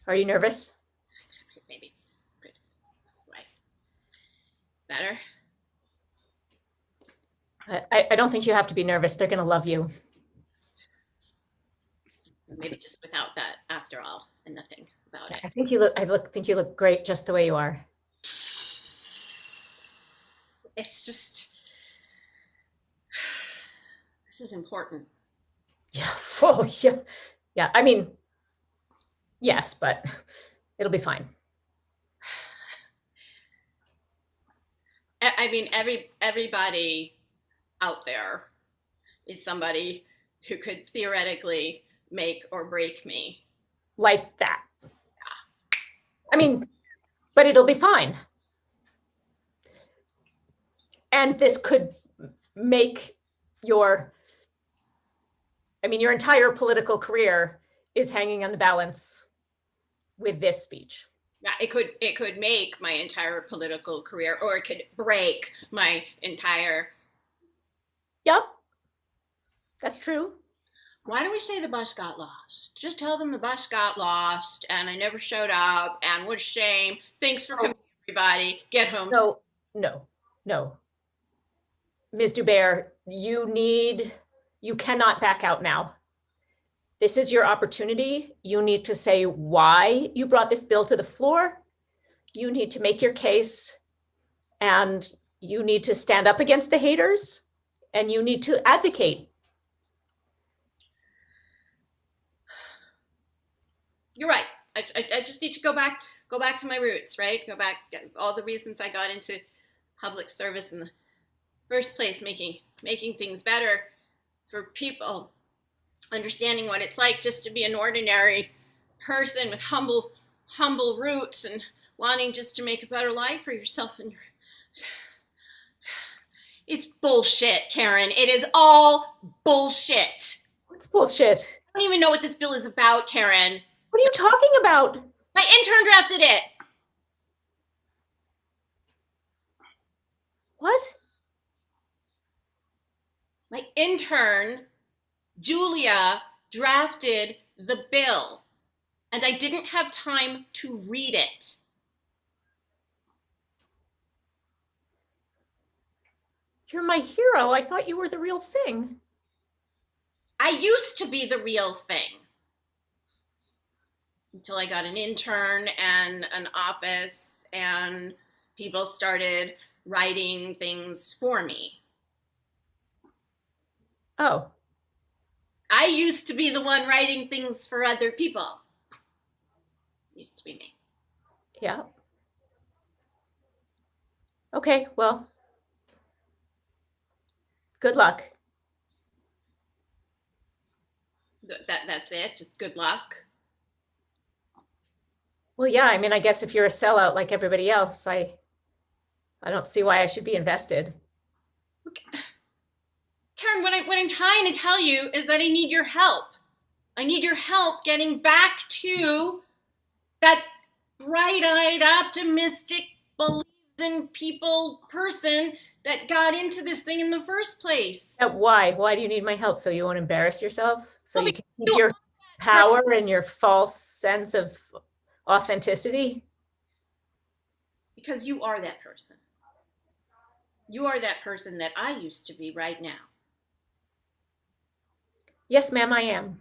Are you nervous? Maybe it's good. Right. Better. I don't think you have to be nervous. They're going to love you. Maybe just without that after all, and nothing about it. I think you look great just the way you are. It's just, this is important. Yeah. Oh, yeah. Yeah. I mean, yes, but it'll be fine. I mean, everybody out there is somebody who could theoretically make or break me. Like that. I mean, but it'll be fine. And this could make your entire political career is hanging on the balance with this speech. Yeah, it could make my entire political career, or it could break my entire. Yep. That's true. Why do we say the bus got lost? Just tell them the bus got lost and I never showed up and what a shame. Thanks for coming, everybody. Get home. No. Ms. Dubert, you cannot back out now. This is your opportunity. You need to say why you brought this bill to the floor. You need to make your case, and you need to stand up against the haters, and you need to advocate. You're right. I just need to go back to my roots, right? Go back, all the reasons I got into public service in the first place, making things better for people, understanding what it's like just to be an ordinary person with humble roots and wanting just to make a better life for yourself and your. It's bullshit, Karen. It is all bullshit. What's bullshit? I don't even know what this bill is about, Karen. What are you talking about? My intern drafted it. What? My intern, Julia, drafted the bill, and I didn't have time to read it. You're my hero. I thought you were the real thing. I used to be the real thing. Until I got an intern and an office and people started writing things for me. Oh. I used to be the one writing things for other people. Used to be me. Yeah. Okay, well, good luck. That's it? Just good luck? Well, yeah, I guess if you're a sellout like everybody else, I don't see why I should be invested. Okay. Karen, what I'm trying to tell you is that I need your help. I need your help getting back to that bright-eyed, optimistic, believes in people person that got into this thing in the first place. Why? Why do you need my help? So you won't embarrass yourself? So Well, you can keep your power and your false sense of authenticity? Because you are that person. You are that person that I used to be right now. Yes, ma'am, I am.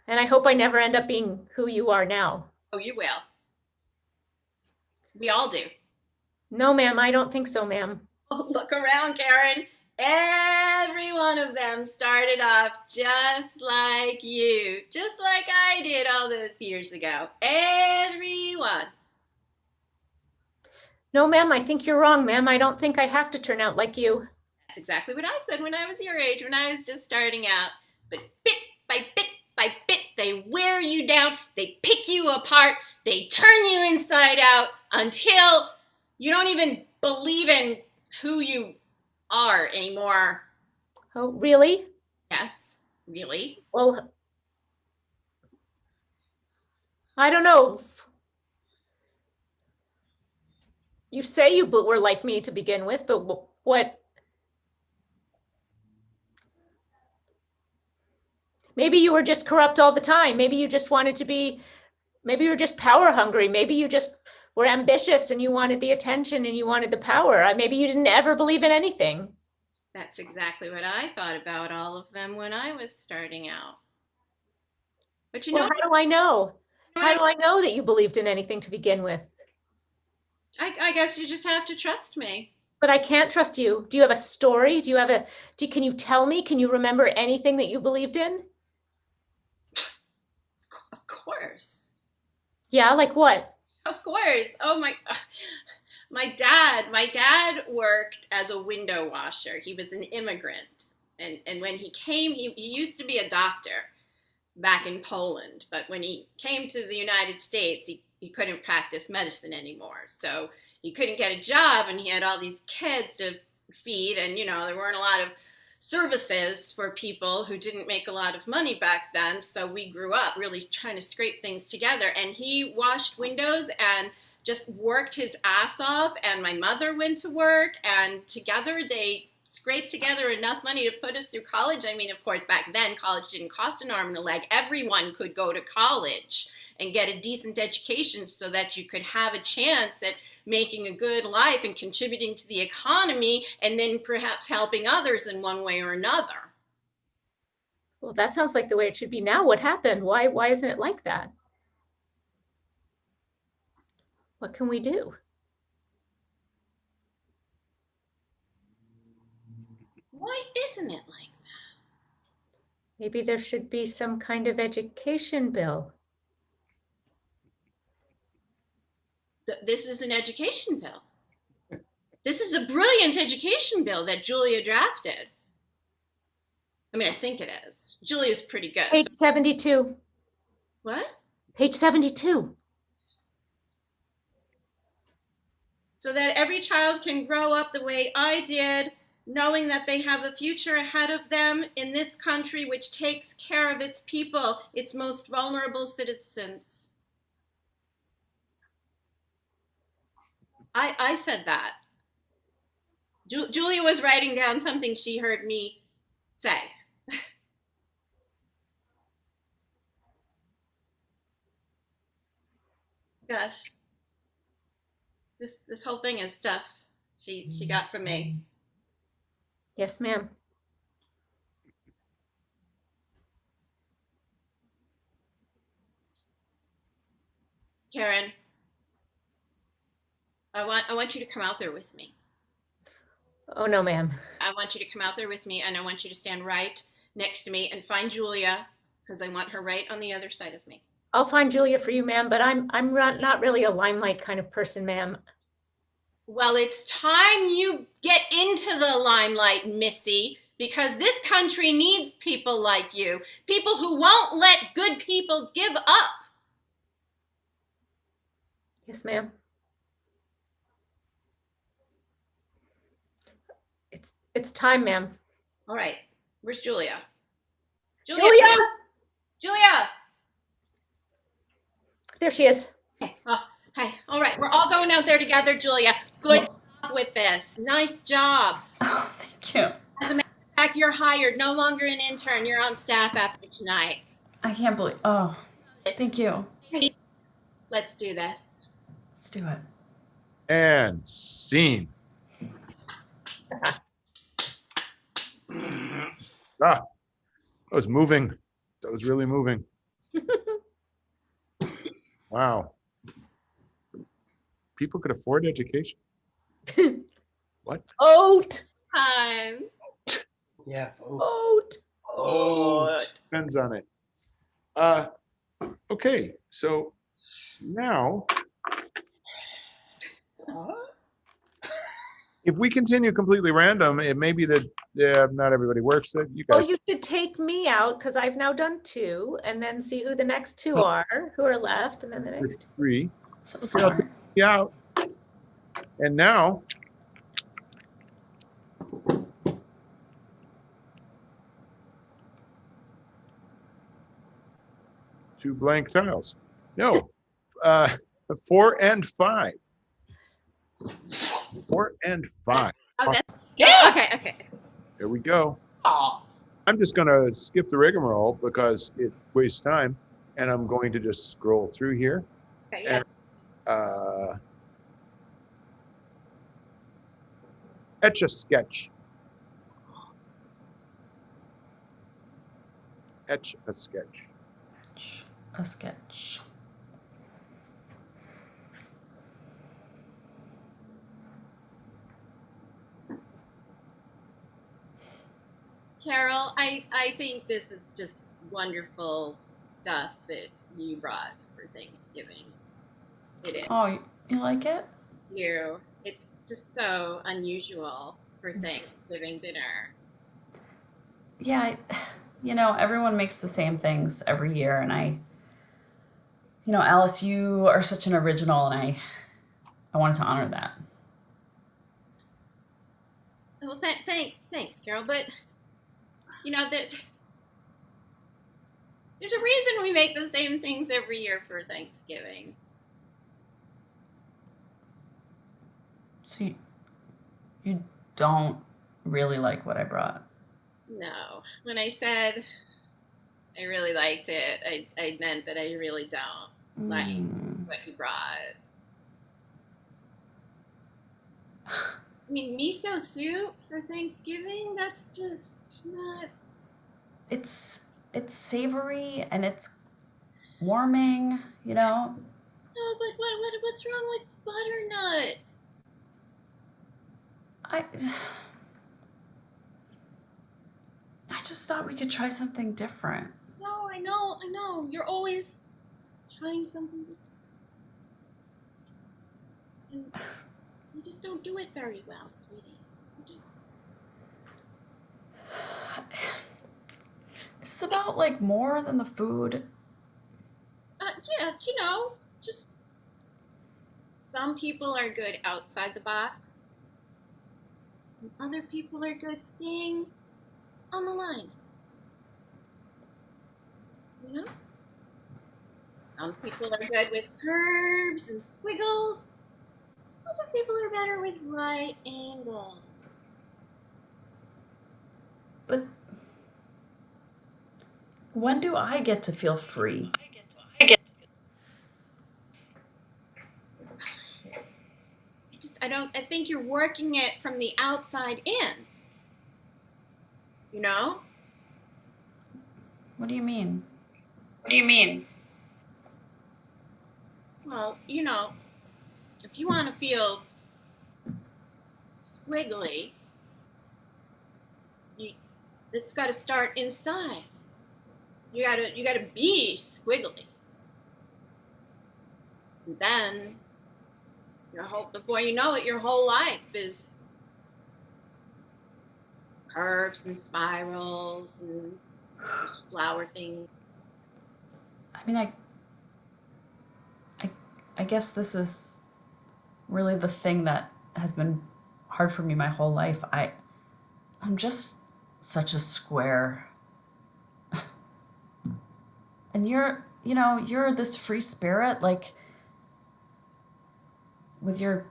And I hope I never end up being who you are now. Oh, you will. We all do. No, ma'am, I don't think so, ma'am. Oh, look around, Karen. Every one of them started off just like you, just like I did all those years ago. Everyone. No, ma'am, I think you're wrong, ma'am. I don't think I have to turn out like you. That's exactly what I said when I was your age, when I was just starting out. But bit by bit by bit, they wear you down, they pick you apart, they turn you inside out until you don't even believe in who you are anymore. Oh, really? Yes, really. Well, I don't know. You say you were like me to begin with, but what Maybe you were just corrupt all the time. Maybe you just wanted to be, maybe you were just power hungry. Maybe you just were ambitious and you wanted the attention and you wanted the power. Maybe you didn't ever believe in anything. That's exactly what I thought about all of them when I was starting out. But you know, Well, how do I know? How do I know that you believed in anything to begin with? I guess you just have to trust me. But I can't trust you. Do you have a story? Do you have can you tell me? Can you remember anything that you believed in? Of course. Yeah, like what? Of course. Oh my dad worked as a window washer. He was an immigrant. And when he came, he used to be a doctor back in Poland. But when he came to the United States, he couldn't practice medicine anymore. So he couldn't get a job, and he had all these kids to feed. And, you know, there weren't a lot of services for people who didn't make a lot of money back then. So we grew up really trying to scrape things together. And he washed windows and just worked his ass off. And my mother went to work, and together they scraped together enough money to put us through college. I mean, of course, back then, college didn't cost an arm and a leg. Everyone could go to college and get a decent education so that you could have a chance at making a good life and contributing to the economy, and then perhaps helping others in one way or another. Well, that sounds like the way it should be now. What happened? Why isn't it like that? What can we do? Why isn't it like that? Maybe there should be some kind of education bill. This is an education bill. This is a brilliant education bill that Julia drafted. I mean, I think it is. Julia's pretty good. Page 72. What? Page 72. So that every child can grow up the way I did, knowing that they have a future ahead of them in this country which takes care of its people, its most vulnerable citizens. I said that. Julia was writing down something she heard me say. Gosh. This whole thing is stuff she got from me. Yes, ma'am. Karen, I want you to come out there with me. Oh, no, ma'am. I want you to come out there with me, and I want you to stand right next to me and find Julia, because I want her right on the other side of me. I'll find Julia for you, ma'am, but I'm not really a limelight kind of person, ma'am. Well, it's time you get into the limelight, Missy, because this country needs people like you, people who won't let good people give up. Yes, ma'am. It's time, ma'am. All right. Where's Julia? Julia! Julia! There she is. Hey, hey, all right. We're all going out there together, Julia. Good job with this. Nice job. Oh, thank you. As a matter of fact, you're hired. No longer an intern. You're on staff after tonight. I can't believe. Oh, thank you. Let's do this. Let's do it. And scene. That was moving. That was really moving. Wow. People could afford education. What? Oat. Time. Yeah. Oat. Depends on it. Okay, so now, if we continue completely random, it may be that not everybody works. That you Well, guys. you should take me out because I've now done 2, and then see who the next 2 are, who are left, and then the next 2. 3. So Okay, I'll sorry. take you out. And now, two blank tiles. No, 4 and 5. 4 and 5. Oh, that's okay. Okay. Here we go. Oh. I'm just going to skip the rigmarole because it wastes time, and I'm going to just scroll through here. Okay, And yeah. etch a sketch. Etch a sketch. A sketch. Carol, I think this is just wonderful stuff that you brought for Thanksgiving. It is. Oh, you like it? You. It's just so unusual for Thanksgiving dinner. Yeah, everyone makes the same things every year, and Alice, you are such an original, and I wanted to honor that. Well, thanks, Carol. But there's a reason we make the same things every year for Thanksgiving. So you don't really like what I brought? No, when I said I really liked it, I meant that I really don't like what you brought. I mean, miso soup for Thanksgiving? That's just not. It's savory and it's warming, No, but what's wrong with butternut? I I just thought we could try something different. No, I know. You're always trying something different. And you just don't do it very well, sweetie. You do. It's about like more than the food. Yeah, just some people are good outside the box, and other people are good staying on the line. You know? Some people are good with curves and squiggles. Other people are better with right angles. But when do I get to feel free? I think you're working it from the outside in. You know? What do you mean? Well, if you want to feel squiggly, it's got to start inside. You gotta be squiggly. And then before you know it, your whole life is curves and spirals and flower things. I mean, I guess this is really the thing that has been hard for me my whole life. I'm just such a square. And you're this free spirit, like with your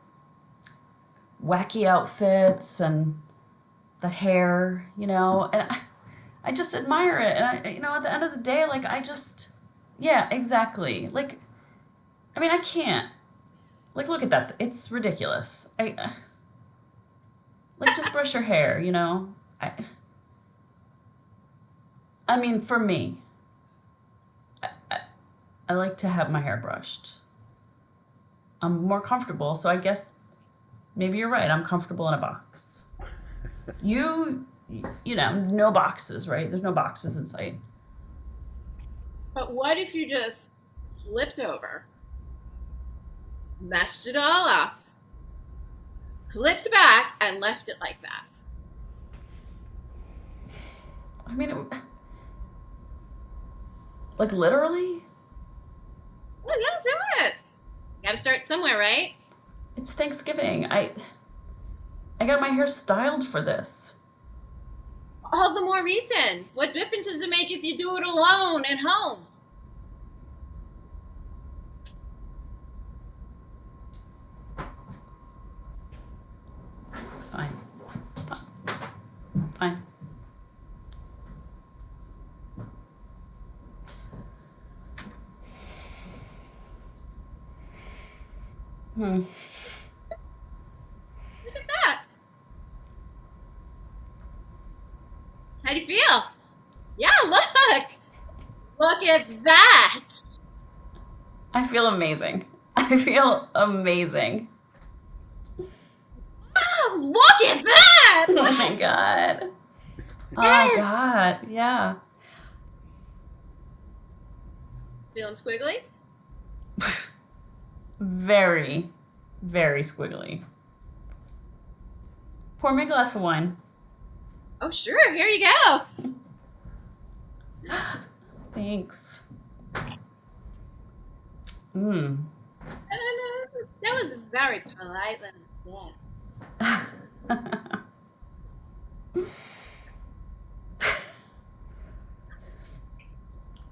wacky outfits and the hair, and I just admire it. And at the end of the day, like yeah, exactly. Like, I mean, I can't. Like, look at that. It's ridiculous. Like, just brush your hair, I, I mean, for me, I like to have my hair brushed. I'm more comfortable, so I guess maybe you're right. I'm comfortable in a box. No boxes, right? There's no boxes in sight. But what if you just flipped over, messed it all up, flipped back, and left it like that? I mean, like literally? Well, yeah, do it. You gotta start somewhere, right? It's Thanksgiving. I got my hair styled for this. All the more reason. What difference does it make if you do it alone at home? Fine. Fine. Hmm. Look at that. How do you feel? Yeah, look. Look at that. I feel amazing. I feel amazing. Oh, look at that. Oh my god. Oh Yes. god. Yeah. Feeling squiggly? Very, very squiggly. Pour me a glass of wine. Oh, sure. Here you go. Thanks. Mmm. That was very polite. Yeah.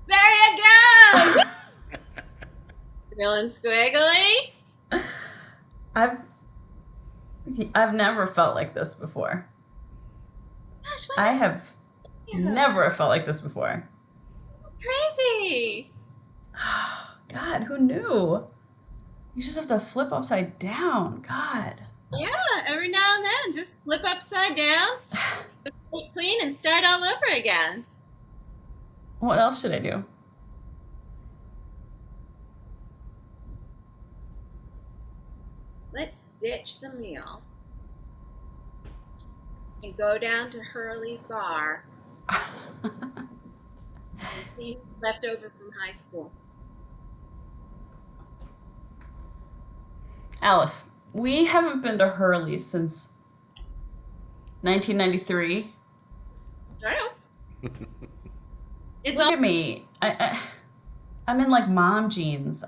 There you go. Feeling squiggly? I've I've never felt like this before. Gosh, I what have is never felt like this before. crazy? God, who knew? You just have to flip upside down. God. Yeah, every now and then, just flip upside down, flip clean, and start all over again. What else should I do? Let's ditch the meal and go down to Hurley's bar and see who's left over from high school. Alice, we haven't been to Hurley's since 1993. I know. It's Look all. at me. I'm in like mom jeans.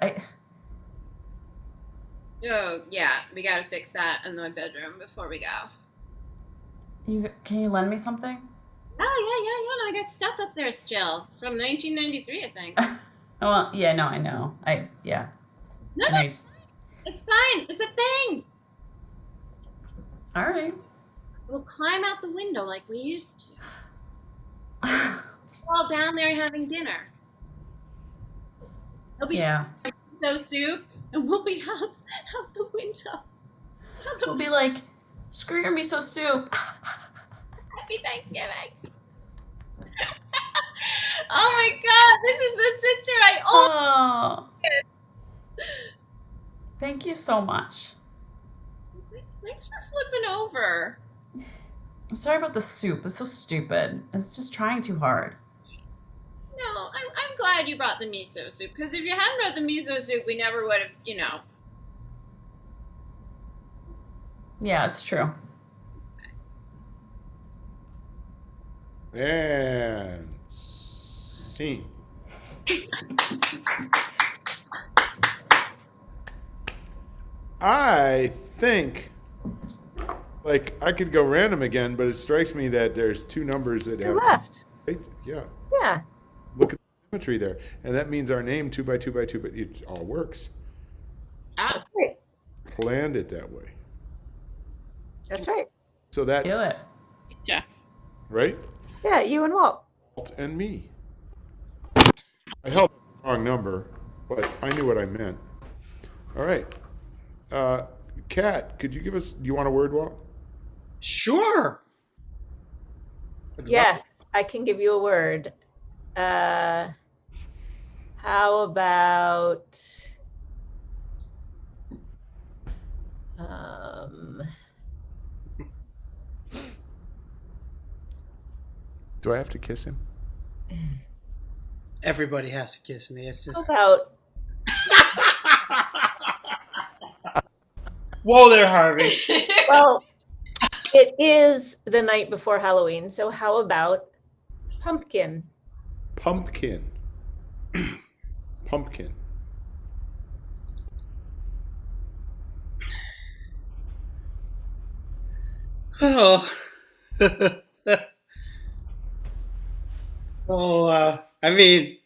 Oh yeah, we gotta fix that in my bedroom before we go. Can you lend me something? Oh yeah. I got stuff up there still from 1993, I think. Well, yeah, no, I know. Yeah. No, I know no, you it's fine. It's a thing. all right. We'll climb out the window like we used to. We're all down there having dinner. There'll be Yeah. miso soup, and we'll be out the window. We'll be like, screw your miso soup. Happy Thanksgiving. Oh my God, this is the sister I Oh, always. thank you so much. Thanks for flipping over. I'm sorry about the soup. It's so stupid. It's just trying too hard. No, I'm glad you brought the miso soup, because if you hadn't brought the miso soup, we never would have. Yeah, it's true. And scene. I think, like, I could go random again, but it strikes me that there's two numbers that You're have. left. Yeah, Yeah. look at the symmetry there, and that means our name 2 by 2 by 2, but it all works. That's great. Planned it that way, That's right. so that Do it. Yeah. right, Yeah, you and Walt. Walt and me. I held the wrong number, but I knew what I meant. All right, Kat, could you give us? Do you want a word, Walt? Sure. Yes, I can give you a word. How about Do I have to kiss him? Everybody has to kiss me. It's how just. about Whoa there, Harvey. well, it is the night before Halloween, so how about pumpkin? Pumpkin. Pumpkin. Oh. I mean,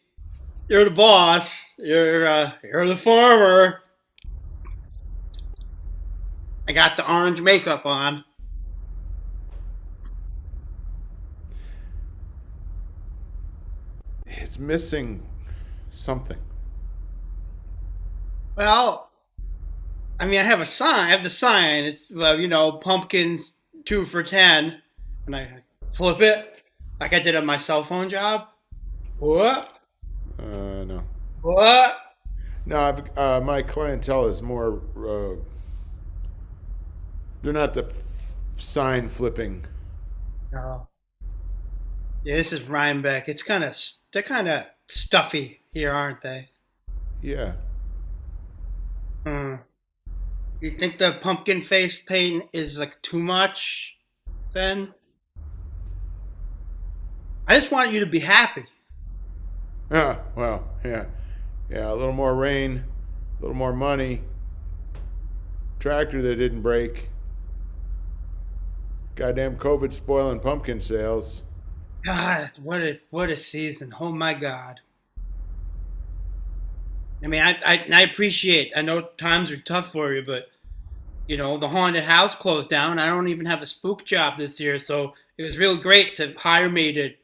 you're the boss. You're the farmer. I got the orange makeup on. It's missing something. Well, I mean, I have a sign. I have the sign. It's pumpkins 2 for 10, and I flip it like I did on my cell phone job. What? No. What? No, my clientele is more. They're not the sign flipping. No. Yeah, this is Rhinebeck. They're kind of stuffy here, aren't they? Yeah. Hmm. You think the pumpkin face paint is like too much? Then I just want you to be happy. Well, yeah. Yeah, a little more rain, a little more money. Tractor that didn't break. Goddamn COVID spoiling pumpkin sales. God, what a season! Oh my God. I mean, I appreciate. I know times are tough for you, but the haunted house closed down. I don't even have a spook job this year, so it was real great to hire me to.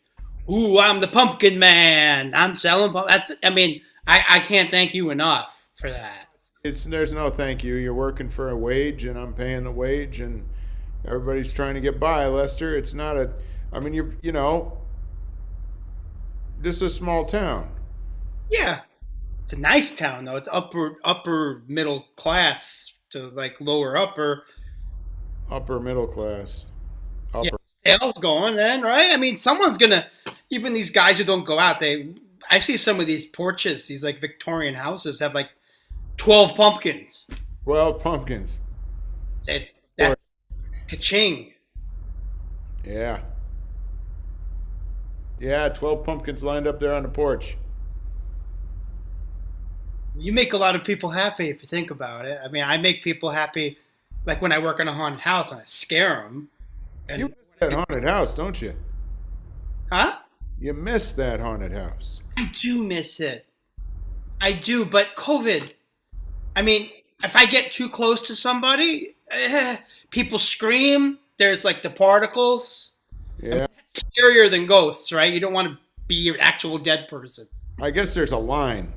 Ooh, I'm the pumpkin man. I'm selling. That's. I mean, I can't thank you enough for that. There's no thank you. You're working for a wage, and I'm paying the wage, and everybody's trying to get by. Lester, it's not a. I mean, this is a small town. Yeah, it's a nice town though. It's upper middle class to like lower upper. Upper middle class. Yeah, Upper. sales going then, right? I mean, someone's gonna. Even these guys who don't go out, I see some of these porches, these like Victorian houses have like 12 pumpkins. 12 pumpkins. That's ka-ching. Yeah. Yeah, 12 pumpkins lined up there on the porch. You make a lot of people happy if you think about it. I mean, I make people happy, like when I work in a haunted house and I scare them. And You miss that haunted house, don't you? huh? You miss that haunted house. I do miss it. I do, but COVID. I mean, if I get too close to somebody, people scream. There's like the particles. Yeah. It's scarier than ghosts, right? You don't want to be an actual dead person. I guess there's a line.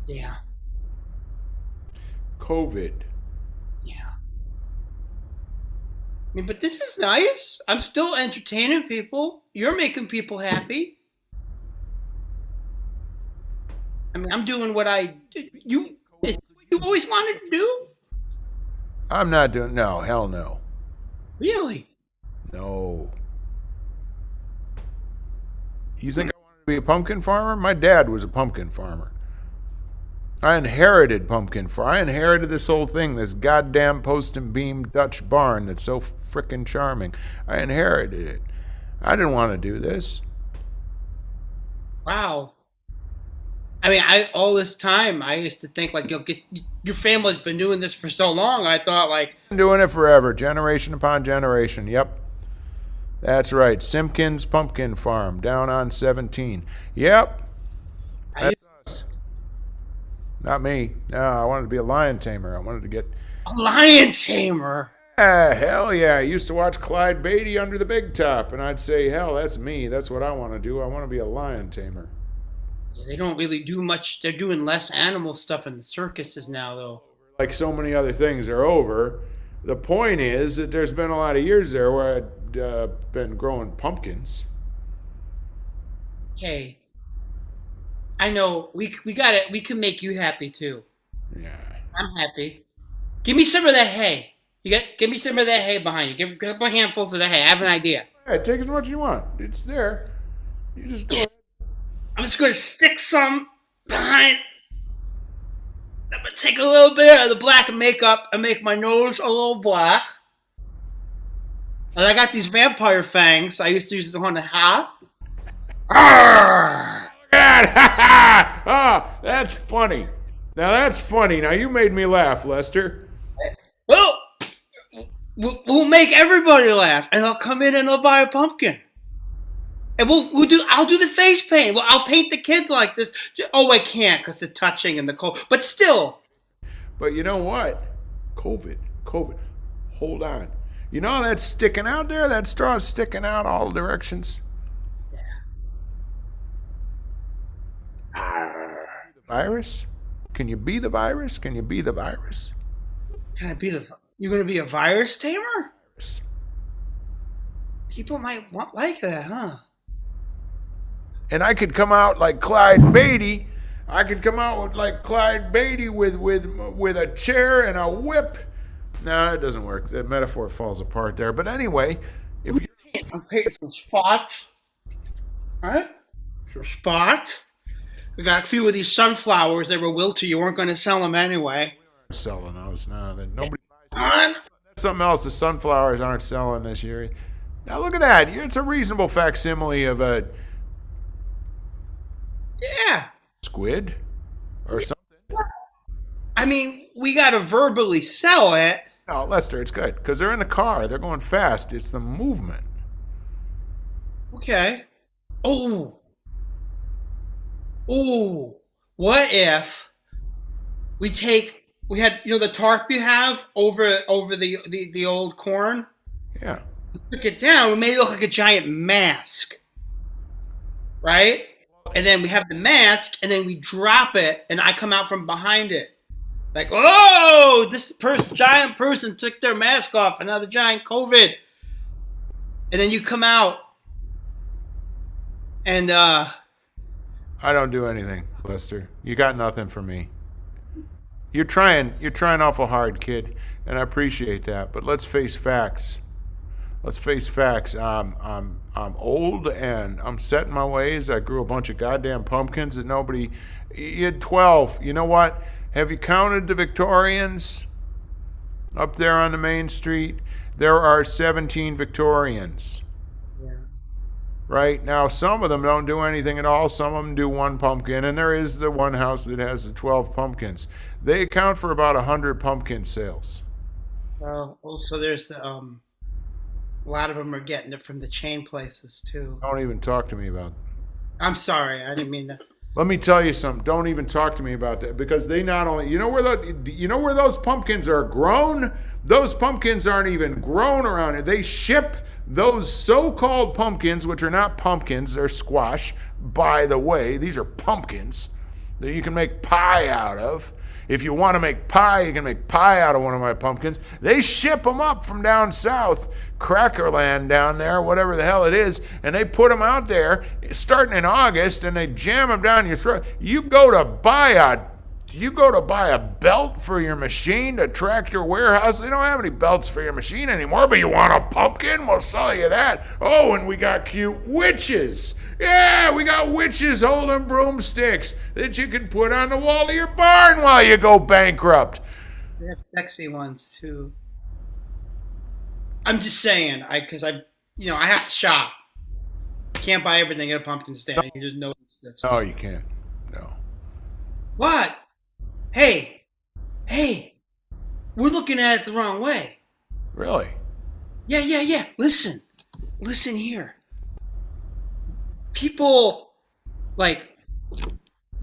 Yeah. COVID. Yeah. I mean, but this is nice. I'm still entertaining people. You're making people happy. I mean, I'm doing what it's what you always wanted to do? I'm not doing. No, hell no. Really? No. You think I wanted to be a pumpkin farmer? My dad was a pumpkin farmer. I inherited pumpkin farm. I inherited this whole thing, this goddamn post and beam Dutch barn that's so frickin' charming. I inherited it. I didn't want to do this. Wow. I mean, all this time I used to think like, your family's been doing this for so long. I thought like, Been doing it forever, generation upon generation. Yep. That's right. Simpkins Pumpkin Farm down on 17. Yep. That's us. Not me. No, I wanted to be a lion tamer. I wanted to get. a lion tamer. Hell yeah. I used to watch Clyde Beatty under the big top, and I'd say, hell, that's me. That's what I want to do. I want to be a lion tamer. Yeah, they don't really do much. They're doing less animal stuff in the circuses now, though. Like so many other things are over. The point is that there's been a lot of years there where I'd been growing pumpkins. Hey, I know we got it. We can make you happy too. Yeah. I'm happy. Give me some of that hay. Give me some of that hay behind you. Give a couple handfuls of that hay. I have an idea. Hey, take as much as you want. It's there. You just go ahead. I'm just going to stick some behind. I'm going to take a little bit of the black makeup and make my nose a little black. And I got these vampire fangs I used to use on the hat. God. Ah, that's funny. Now that's funny. Now you made me laugh, Lester. Well, we'll make everybody laugh, and they'll come in and they'll buy a pumpkin. And I'll do the face paint. Well, I'll paint the kids like this. Oh, I can't because the touching and the cold. But still. But you know what? COVID. Hold on. You know that's sticking out there? That straw's sticking out all directions. Yeah. The virus? Can you be the virus? Can you be the virus? Can I be the? You're gonna be a virus tamer? People might like that, huh? And I could come out like Clyde Beatty. I could come out with like Clyde Beatty with a chair and a whip. No, it doesn't work. That metaphor falls apart there. But anyway, if you I'm painting some spots. Right? Some spots. We got a few of these sunflowers that were wilted. You weren't going to sell them anyway. selling those now, that nobody buys On. That's something else. The sunflowers aren't selling this year. Now look at that. It's a reasonable facsimile of a Yeah. squid or something. I mean, we got to verbally sell it. No, Lester, it's good because they're in the car. They're going fast. It's the movement. Okay. Oh. Oh. What if we had the tarp you have over the old corn? Yeah. We took it down. We made it look like a giant mask. Right? And then we have the mask, and then we drop it, and I come out from behind it. Like, oh, this giant person took their mask off, and now the giant COVID. And then you come out, and I don't do anything, Lester. You got nothing for me. You're trying awful hard, kid, and I appreciate that. But let's face facts. Let's face facts. I'm old and I'm set in my ways. I grew a bunch of goddamn pumpkins that nobody. You had 12. You know what? Have you counted the Victorians up there on the main street? There are 17 Victorians. yeah. Right now, some of them don't do anything at all. Some of them do one pumpkin, and there is the one house that has the 12 pumpkins. They account for about 100 pumpkin sales. Well, also there's the a lot of them are getting it from the chain places too. Don't even talk to me about it. I'm sorry, I didn't mean to. Let me tell you something. Don't even talk to me about that because they not only, you know where those pumpkins are grown? Those pumpkins aren't even grown around here. They ship those so-called pumpkins, which are not pumpkins, they're squash. By the way, these are pumpkins that you can make pie out of. If you want to make pie, you can make pie out of one of my pumpkins. They ship them up from down south, Crackerland down there, whatever the hell it is, and they put them out there starting in August, and they jam them down your throat. You go to buy a belt for your machine to Tractor Warehouse. They don't have any belts for your machine anymore, but you want a pumpkin? We'll sell you that. Oh, and we got cute witches. Yeah, we got witches holding broomsticks that you can put on the wall of your barn while you go bankrupt. They have sexy ones too. I'm just saying, I have to shop. Can't buy everything at a pumpkin stand. You just know that's. No, you can't. No. What? Hey, we're looking at it the wrong way. Really? Yeah. Listen here. People, like,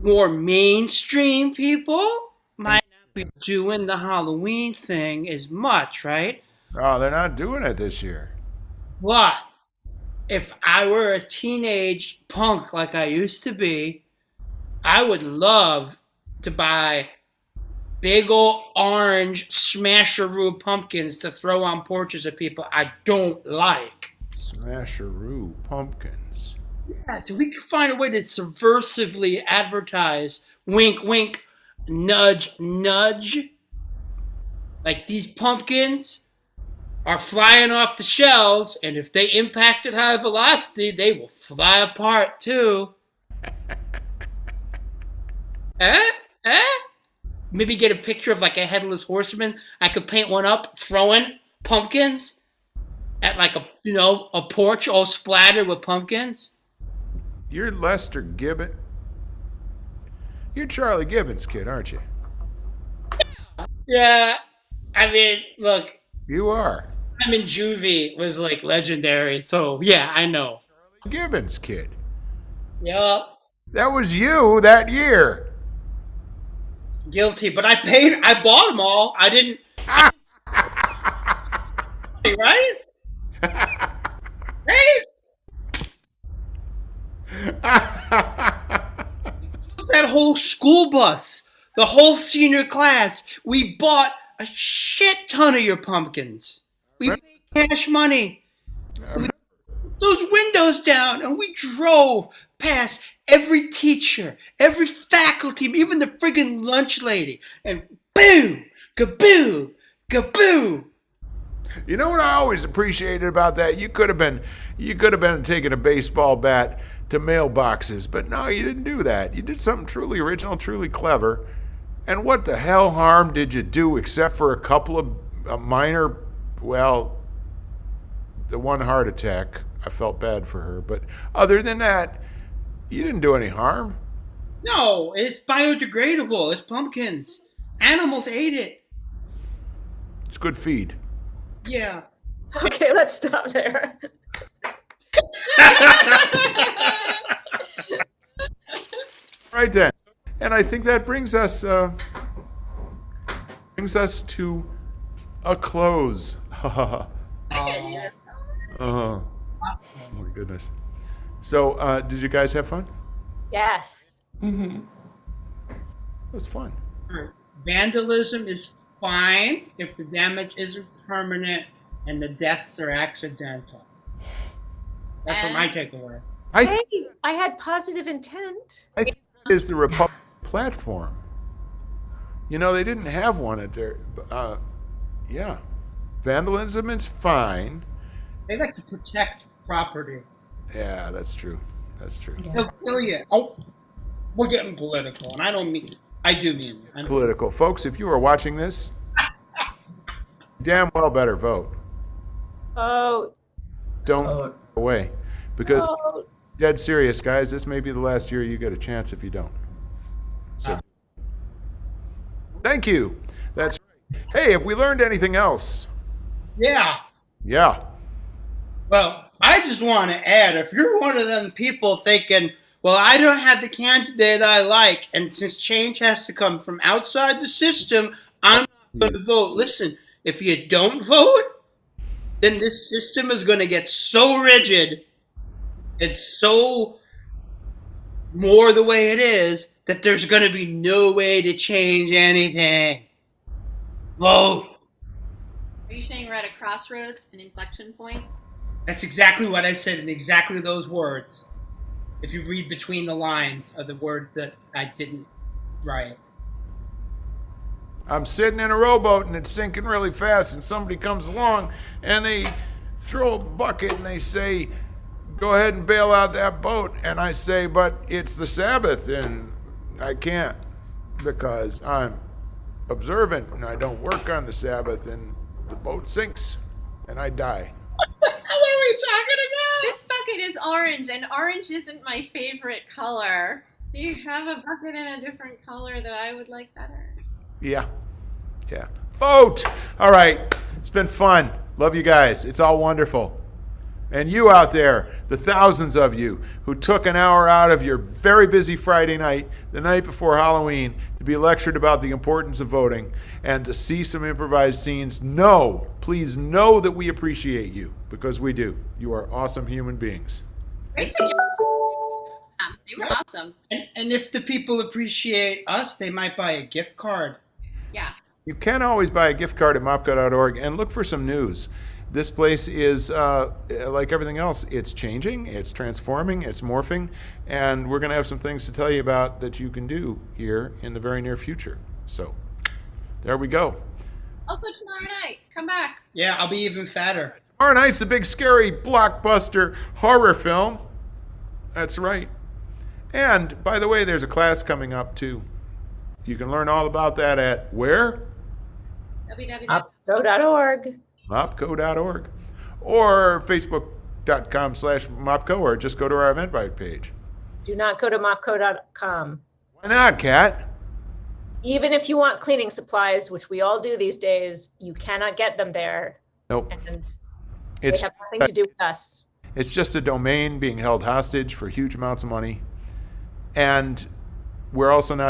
more mainstream people might not be doing the Halloween thing as much, right? Oh, they're not doing it this year. But if I were a teenage punk like I used to be, I would love to buy big old orange smasheroo pumpkins to throw on porches of people I don't like. Smasheroo pumpkins. Yeah, so we could find a way to subversively advertise, wink, wink, nudge, nudge. Like these pumpkins are flying off the shelves, and if they impact at high velocity, they will fly apart too. Maybe get a picture of like a headless horseman. I could paint one up throwing pumpkins at like a porch all splattered with pumpkins. You're Lester Gibbon. You're Charlie Gibbons' kid, aren't you? Yeah, I mean, look, You are. I'm in juvie was like legendary, so yeah, I know. Gibbons' kid. Yup, That was you that year. guilty, but I bought them all. I didn't, right? Right? That whole school bus the whole senior class, we bought a shit ton of your pumpkins. We paid cash money. We those windows down, and we drove past every teacher, every faculty, even the friggin' lunch lady, and boom, kaboo, kaboo. You know what I always appreciated about that? You could have been taking a baseball bat to mailboxes, but no, you didn't do that. You did something truly original, truly clever. And what the hell harm did you do except for a couple of minor, well, the one heart attack? I felt bad for her, but other than that, you didn't do any harm. No, it's biodegradable. It's pumpkins. Animals ate it. It's good feed. Yeah. Okay, let's stop there. Right then, and I think that brings us to a close. Oh my goodness. So, did you guys have fun? Yes. Mm-hmm. It was fun. Vandalism is fine if the damage isn't permanent and the deaths are accidental. That's what my takeaway. Hey, I had positive intent. I think that is the Republican platform. You know, they didn't have one at their. Yeah, vandalism is fine. They like to protect property. Yeah, that's true. That's true. Yeah. They'll kill you. Oh, we're getting political, and I do mean it. Political. Folks, if you are watching this, damn well better vote. Oh, Don't Oh. go away. Because, oh. dead serious, guys, this may be the last year you get a chance if you don't. So, thank you. That's right. Hey, have we learned anything else? Yeah. Yeah. Well, I just want to add, if you're one of them people thinking, well, I don't have the candidate I like, and since change has to come from outside the system, I'm not going to vote. Listen, if you don't vote, then this system is going to get so rigid, it's so more the way it is, that there's going to be no way to change anything. Vote. Are you saying we're at a crossroads, an inflection point? That's exactly what I said in exactly those words. If you read between the lines of the word that I didn't write. I'm sitting in a rowboat and it's sinking really fast, and somebody comes along and they throw a bucket and they say, go ahead and bail out that boat. And I say, but it's the Sabbath and I can't because I'm observant and I don't work on the Sabbath, and the boat sinks and I die. What the hell are we talking about? This bucket is orange, and orange isn't my favorite color. Do you have a bucket in a different color that I would like better? Yeah. Yeah. Vote! All right. It's been fun. Love you guys. It's all wonderful. And you out there, the thousands of you who took an hour out of your very busy Friday night, the night before Halloween, to be lectured about the importance of voting and to see some improvised scenes, please know that we appreciate you, because we do. You are awesome human beings. Great suggestion. They were awesome. And if the people appreciate us, they might buy a gift card. Yeah. You can always buy a gift card at mopco.org and look for some news. This place is, like everything else, it's changing, it's transforming, it's morphing, and we're going to have some things to tell you about that you can do here in the very near future. So, there we go. Also tomorrow night, come back. Yeah, I'll be even fatter. Tomorrow night's the big, scary, blockbuster horror film. That's right. And, by the way, there's a class coming up, too. You can learn all about that at where? Mopco.org. Mopco.org or facebook.com/Mopco, or just go to our Eventbrite page. Do not go to mopco.com. Why not, Kat? Even if you want cleaning supplies, which we all do these days, you cannot get them there. Nope. And It's they have nothing to do with us. It's just a domain being held hostage for huge amounts of money. And we're also not